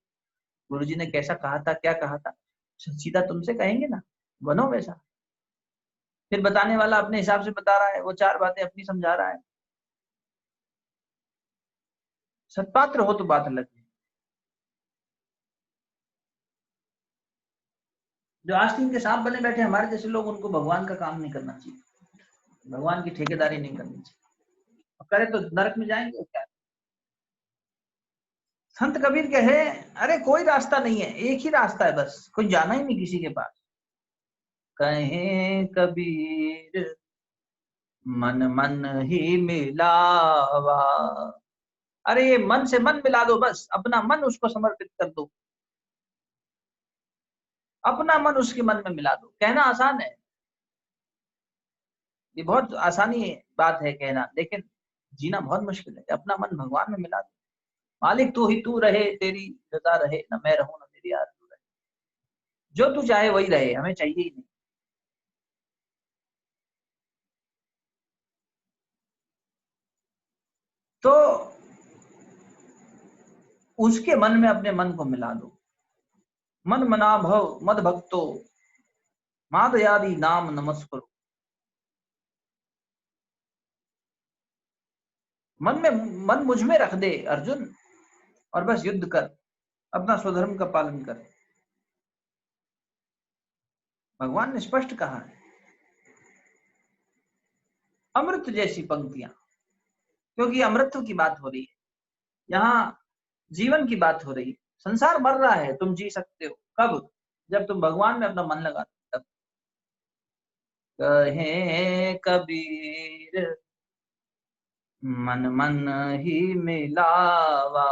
गुरु जी ने कैसा कहा था, क्या कहा था, सीधा तुमसे कहेंगे ना, बनो वैसा। फिर बताने वाला अपने हिसाब से बता रहा है, वो चार बातें अपनी समझा रहा है। सत्पात्र हो तो बात अलग है। जो आस्तीन के सांप बने बैठे हमारे जैसे लोग, उनको भगवान का काम नहीं करना चाहिए, भगवान की ठेकेदारी नहीं करनी चाहिए, करे तो नरक में जाएंगे क्या। संत कबीर कहे अरे कोई रास्ता नहीं है, एक ही रास्ता है बस, कोई जाना ही नहीं किसी के पास। कहे कबीर मन मन ही मिलावा। अरे ये मन से मन मिला दो, बस अपना मन उसको समर्पित कर दो, अपना मन उसके मन में मिला दो। कहना आसान है, ये बहुत आसानी बात है कहना, लेकिन जीना बहुत मुश्किल है। अपना मन भगवान में मिला दो, मालिक तू ही तू रहे, तेरी रजा रहे, न मैं रहूं न मेरी आरज़ू रहे, जो तू चाहे वही रहे, हमें चाहिए ही नहीं। तो उसके मन में अपने मन को मिला दो। मन मना भव मद भक्तो मादयादि नाम नमस्करो। मन मुझ में रख दे अर्जुन, और बस युद्ध कर, अपना स्वधर्म का पालन कर। भगवान ने स्पष्ट कहा है। अमृत जैसी पंक्तियां, क्योंकि अमृत की बात हो रही है यहाँ, जीवन की बात हो रही है। संसार मर रहा है, तुम जी सकते हो कब, जब तुम भगवान में अपना मन लगा दो तब। कहे कबीर मन मन ही मिलावा।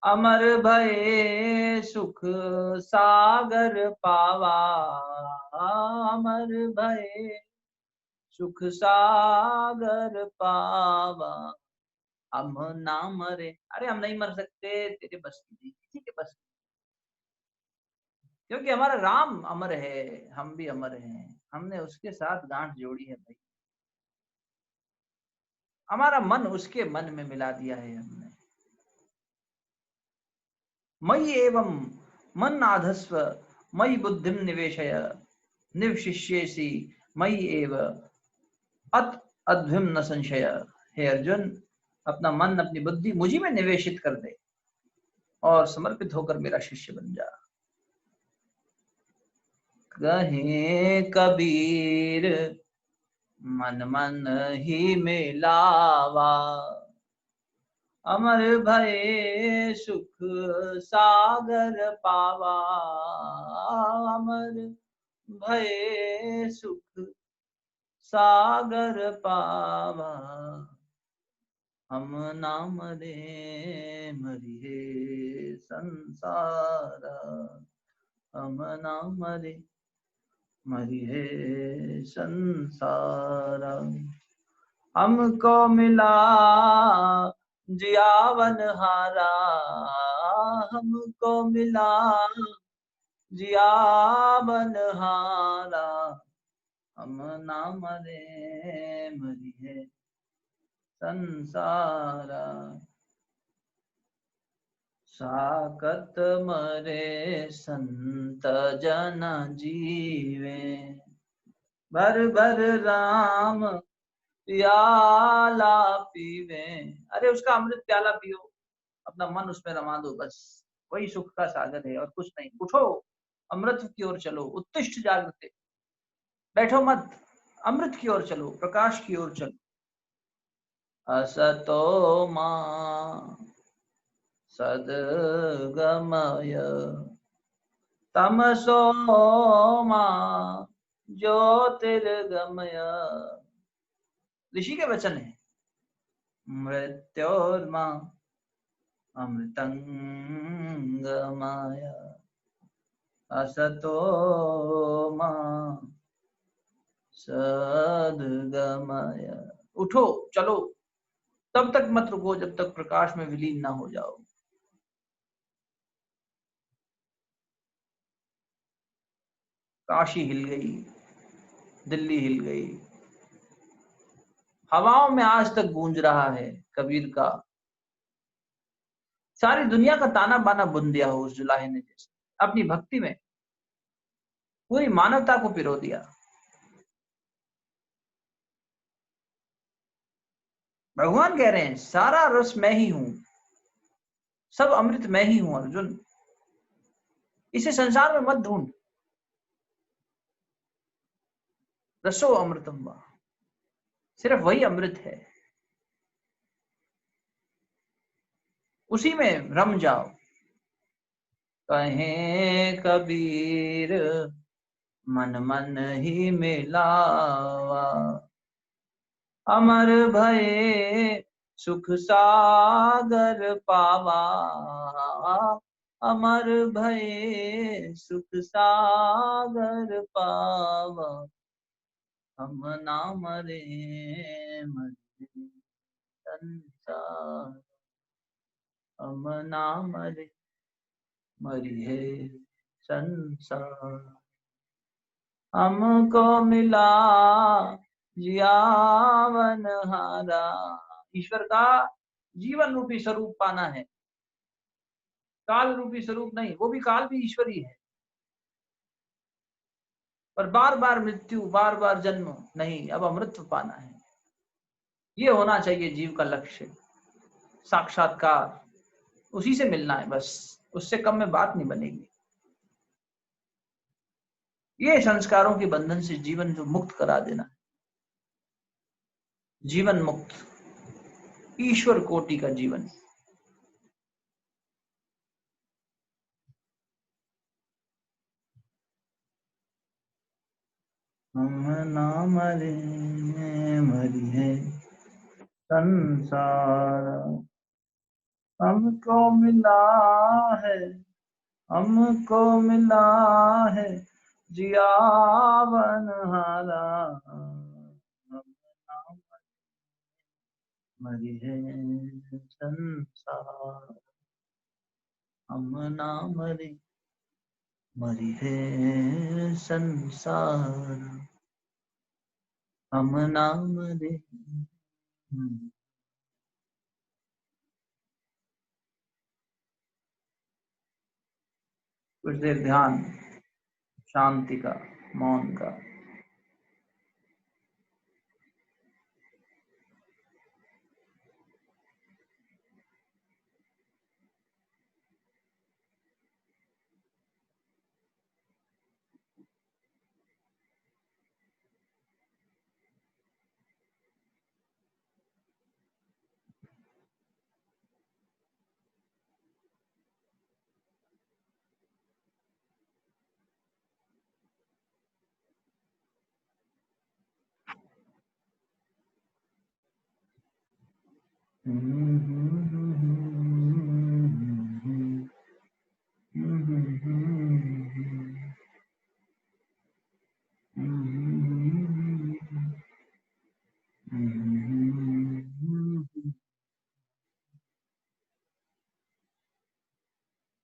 अमर भये सुख सागर पावा, अमर भये सुख सागर पावा। हम ना मरे, अरे हम नहीं मर सकते, तेरे बस की नहीं, किसी के बस की, क्योंकि हमारा राम अमर है, हम भी अमर हैं, हमने उसके साथ गांठ जोड़ी है भाई, हमारा मन उसके मन में मिला दिया है हमने। मयि एवं मन आधस्व मयि बुद्धिम निवेशय निवशिष्यसि मयि एव अत अद्भिम न संशय। हे अर्जुन, अपना मन अपनी बुद्धि मुझी में निवेशित कर दे और समर्पित होकर मेरा शिष्य बन जा। कहे कबीर मन मन ही मिलावा, अमर भये सुख सागर पावा, अमर भये सुख सागर पावा। हम ना मरे मरिए संसारा, हम ना मरे मरिए संसारा। हमको मिला जियावन हारा, हमको मिला जियावन हारा। हम ना मरे मरिए संसारा। साकत मरे संत जन जीवे, भर भर राम प्याला पीवे। अरे उसका अमृत प्याला पियो, अपना मन उसमें रमा दो, बस वही सुख का सागर है और कुछ नहीं। उठो, अमृत की ओर चलो, उत्तिष्ठ जागृते, बैठो मत, अमृत की ओर चलो, प्रकाश की ओर चलो। असतो मां सद्गमय, तमसो मां ज्योतिर्गमय। ऋषि के वचन है। मृत्योर्मा अमृतंगमय, असतो मां सद्गमय। उठो, चलो, तब तक मत रुको जब तक प्रकाश में विलीन ना हो जाओ। काशी हिल गई, दिल्ली हिल गई, हवाओं में आज तक गूंज रहा है कबीर का। सारी दुनिया का ताना बाना बुन दिया हो उस जुलाहे ने, जैसे अपनी भक्ति में पूरी मानवता को पिरो दिया। भगवान कह रहे हैं सारा रस मैं ही हूं, सब अमृत मैं ही हूं अर्जुन, इसे संसार में मत ढूंढ। रसो अमृतम वा, सिर्फ वही अमृत है, उसी में रम जाओ। कहे कबीर मन मन ही मिलावा, अमर भये सुख सागर पावा, अमर भये सुख सागर पावा। हम ना मरे मरे संसार, हम ना मरे मरिए संसार। हमको मिला जीवन हारा, ईश्वर का जीवन रूपी स्वरूप पाना है, काल रूपी स्वरूप नहीं। वो भी काल भी ईश्वरी है, पर बार बार मृत्यु, बार बार जन्म नहीं, अब अमृत पाना है। ये होना चाहिए जीव का लक्ष्य, साक्षात्कार, उसी से मिलना है बस, उससे कम में बात नहीं बनेगी। ये संस्कारों के बंधन से जीवन जो मुक्त करा देना, जीवन मुक्त, ईश्वर कोटि का जीवन। हम ना मरे मरिए संसार। हमको मिला है, हमको मिला है जियावन हारा, मरी है संसार, हम ना मरे, मरी है संसार, हम ना मरे। कुछ देर ध्यान, शांति का, मौन का।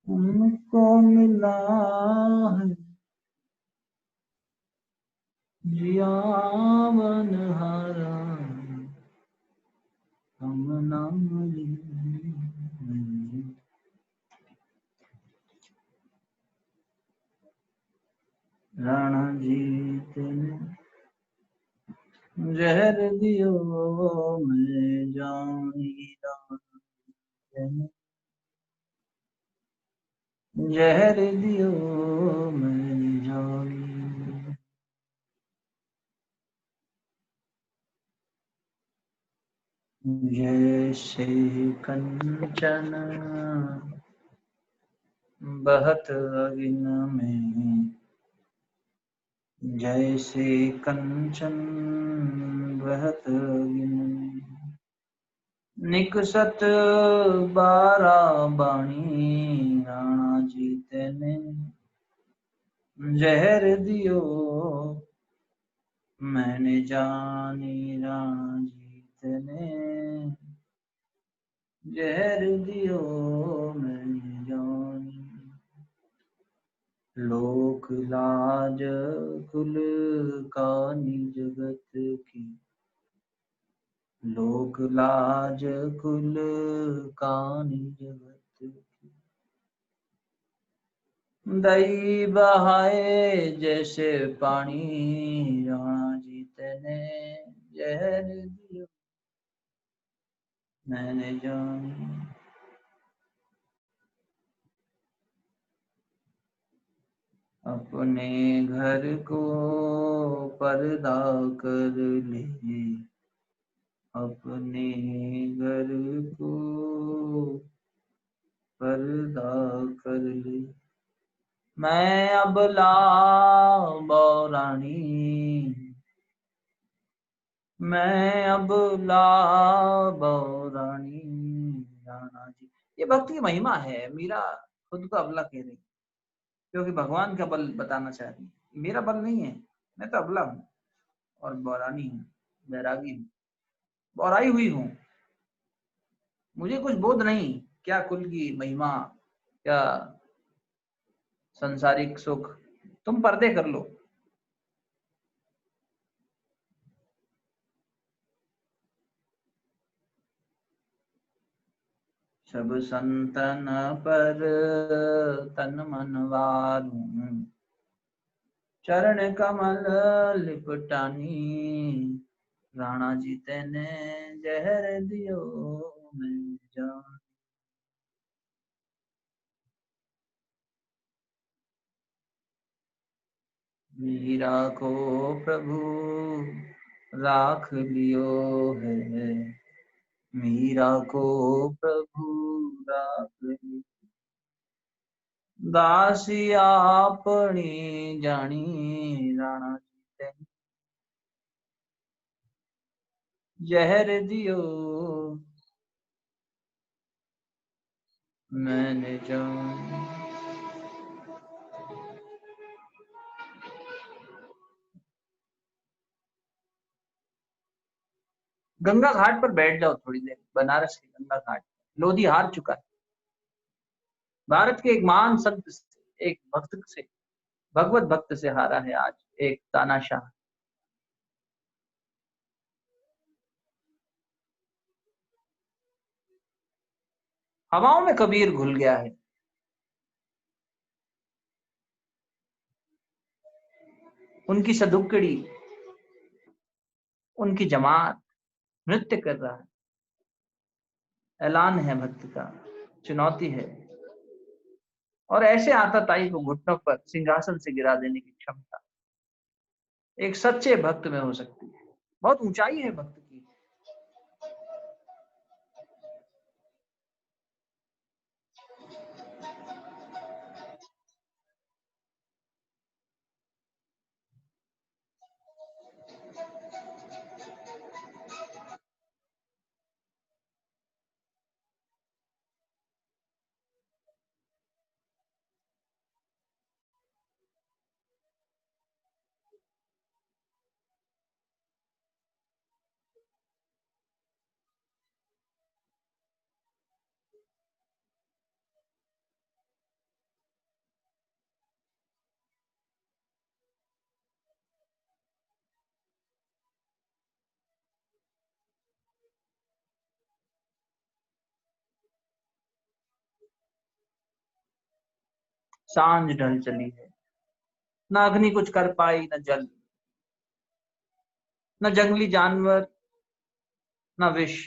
हमको मिला है जियावन हारा, हम ना मरे। राणा जीत ने जहर दियो मैं जानी, जहर दियो मैं जानी, जैसे कंचन बहत अगिन में, जैसे कंचन बहत अगिन में, निकसत बारा बाणी, राणा जीत ने जहर दियो मैंने जानी, राणा जीत ने जहर दियो मैंने जानी, लोक लाज कुल कानी जगत की, लोक लाज कुल कानी जगत की, दई बहाए जैसे पानी, राणा जीत ने जहर दियो मैंने जानी, अपने घर को पर्दा कर ले, अपने घर को पर्दा कर ले, मैं अबला बौरानी, मैं अबला बौरानी, राणा जी। ये भक्ति की महिमा है। मीरा खुद को अबला कह रही, क्योंकि भगवान का बल बताना चाह रही। मेरा बल नहीं है, मैं तो अबला हूँ और बौरानी हूँ, बैरागी हूँ, बौराई हुई हूँ। मुझे कुछ बोध नहीं, क्या कुल की महिमा, क्या संसारिक सुख, तुम पर्दे कर लो। सब संतन पर तन मन वारूं, चरण कमल लिपटानी, राणा जीत ने जहर दियो मैं जान, मीरा को प्रभु राख लियो है, मीरा को प्रभु राख लियो, दासी आपनी जानी, राणा जीत ने जहर दियो मैंने जानी। गंगा घाट पर बैठ जाओ थोड़ी देर, बनारस के गंगा घाट। लोधी हार चुका है। भारत के एक महान संत से, एक भक्त से, भगवत भक्त से हारा है आज एक तानाशाह। हवाओं में कबीर घुल गया है। उनकी सदुकड़ी, उनकी जमात नृत्य कर रहा है। ऐलान है भक्त का, चुनौती है। और ऐसे आताताई को घुटनों पर सिंहासन से गिरा देने की क्षमता एक सच्चे भक्त में हो सकती है। बहुत ऊंचाई है भक्त की। सांझ ढल चली है, न अग्नि कुछ कर पाई, न जल, न जंगली जानवर, न विष।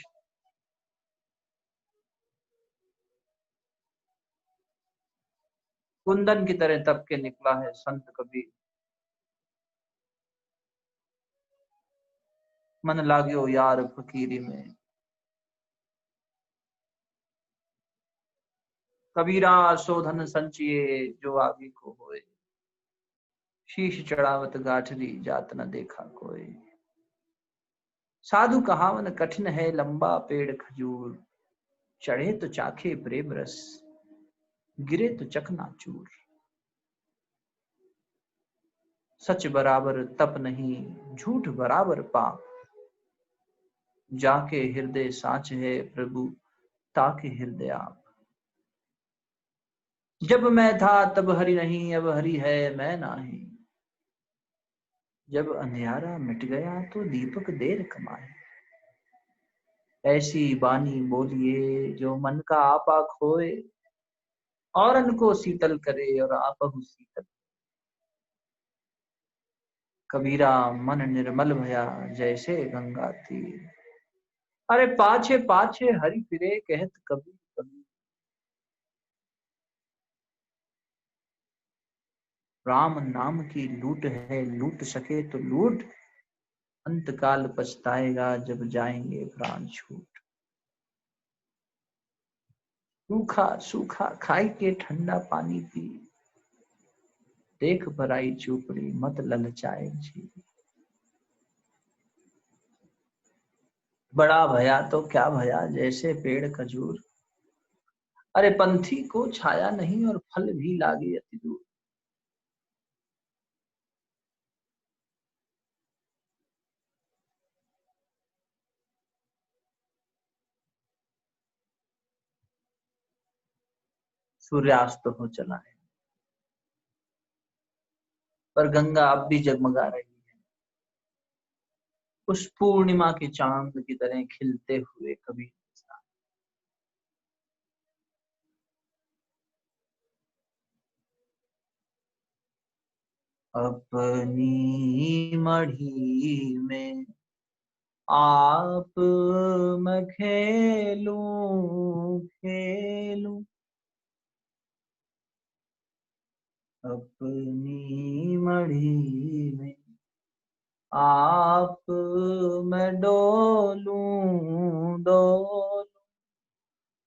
कुंदन की तरह तप के निकला है संत कबीर। मन लाग्यो यार फकीरी में। कबीरा शोधन संचिए जो आगे को होए। शीश चढ़ावत गाठरी जात न देखा कोई। साधु कहावन कठिन है लंबा पेड़ खजूर। चढ़े तो चाखे प्रेम रस, गिरे तो चकनाचूर। सच बराबर तप नहीं, झूठ बराबर पाप। जाके हृदय साच है प्रभु, ताके हृदय आप। जब मैं था तब हरि नहीं, अब हरि है मैं नाही। जब अंधियारा मिट गया तो दीपक देर कमाए। ऐसी बानी बोलिए जो मन का आपा खोए। औरन को शीतल करे और आपहु शीतल। कबीरा मन निर्मल भया जैसे गंगा तीर। अरे पाछे पाछे हरि फिरे कहत कबीर कबीर। राम नाम की लूट है, लूट सके तो लूट। अंत काल पछताएगा जब जाएंगे प्राण छूट। सूखा सूखा खाई के ठंडा पानी पी। देख भराई चूपड़ी मत ललचाए जी। बड़ा भया तो क्या भया जैसे पेड़ खजूर। अरे पंथी को छाया नहीं और फल भी लागे अति दूर। सूर्यास्त हो चला है, पर गंगा अब भी जगमगा रही है। उस पूर्णिमा के चांद की तरह खिलते हुए कभी। अपनी मढ़ी में आप मैं खेलूं खेलूं। अपनी मढ़ी में आप मैं डोलूं डोलूं।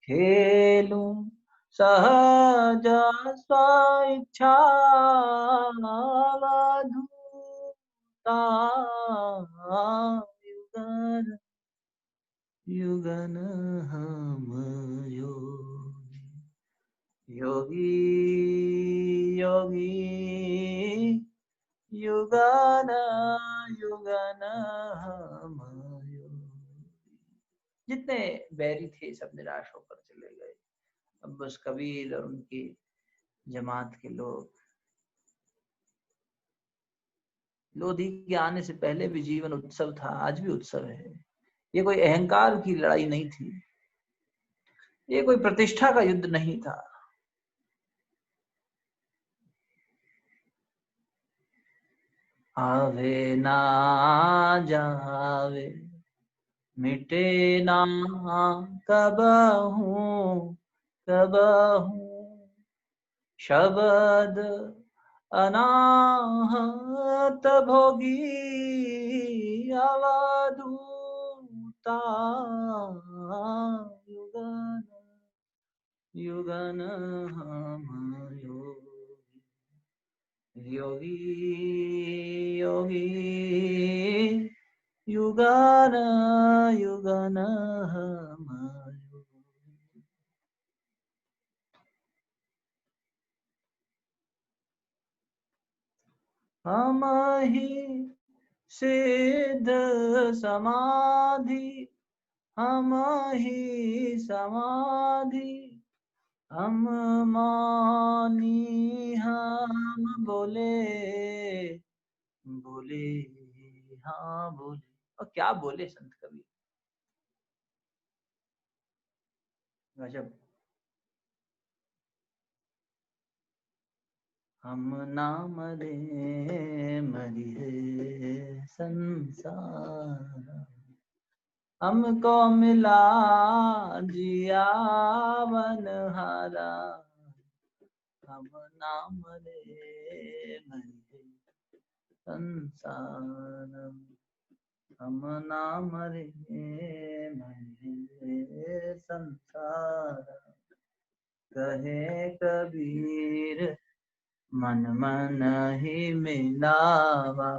खेलूं सहज स्वेच्छा अवधूता। युगन युगन हम योगी। योगी युगान युगान हम योगी। जितने बैरी थे सब निराश होकर चले गए। अब बस कबीर और उनकी जमात के लोग। लोधी के आने से पहले भी जीवन उत्सव था, आज भी उत्सव है। ये कोई अहंकार की लड़ाई नहीं थी, ये कोई प्रतिष्ठा का युद्ध नहीं था। आवे ना जावे मिटे ना कबहू कबहू, शब्द अनाहत भोगी अवधूता युगन युगन हम योगी योगी योगी युगन युगन हम योगी। हम ही सिद्ध समाधि हम ही समाधि, हम मानी हम बोले बोले हाँ बोले। और क्या बोले संत कबीर, गजब। हम ना मरे मरिए संसार, हमको मिला जियावन हारा। हम ना मरे मरिए संसार, हम ना मरे मरिए संसार। कहे कबीर मन मन ही मिलावा,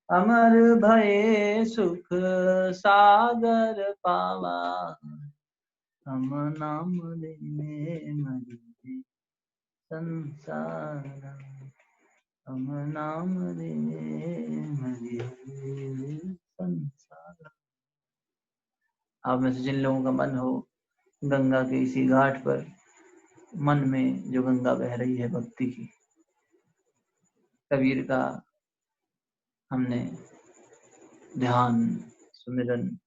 अमर भये सुख सागर पावा। हम नाम लेने मरिए संसार, हम नाम लेने मरिए संसार। आप में से जिन लोगों का मन हो गंगा के इसी घाट पर, मन में जो गंगा बह रही है भक्ति की, कबीर का हमने ध्यान सुमिरन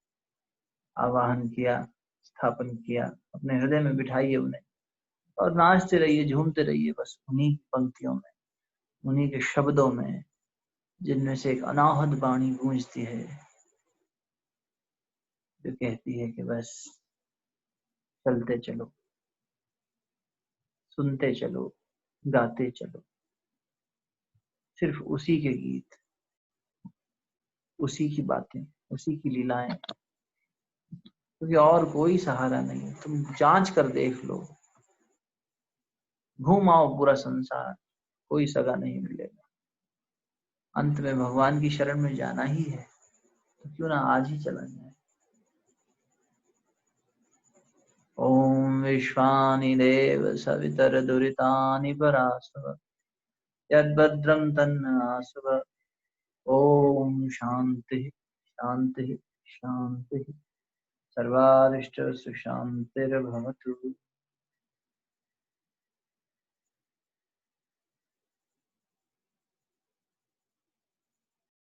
आवाहन किया, स्थापन किया, अपने हृदय में बिठाइए उन्हें और नाचते रहिए, झूमते रहिए बस उन्हीं पंक्तियों में, उन्हीं के शब्दों में, जिनमें से एक अनाहत वाणी गूंजती है जो कहती है कि बस चलते चलो, सुनते चलो, गाते चलो। सिर्फ उसी के गीत, उसी की बातें, उसी की लीलाएं, क्योंकि और कोई सहारा नहीं। तुम जांच कर देख लो, घूम आओ पूरा संसार, कोई सगा नहीं मिलेगा। अंत में भगवान की शरण में जाना ही है, तो क्यों ना आज ही चला जाए। ओम विश्वानि देव सवितर दुरितानि परास्तव, यद्भद्रं तन्नासव। ओम शांति शांति शांति, सर्वारिष्ट सुशांतिर्भवतु।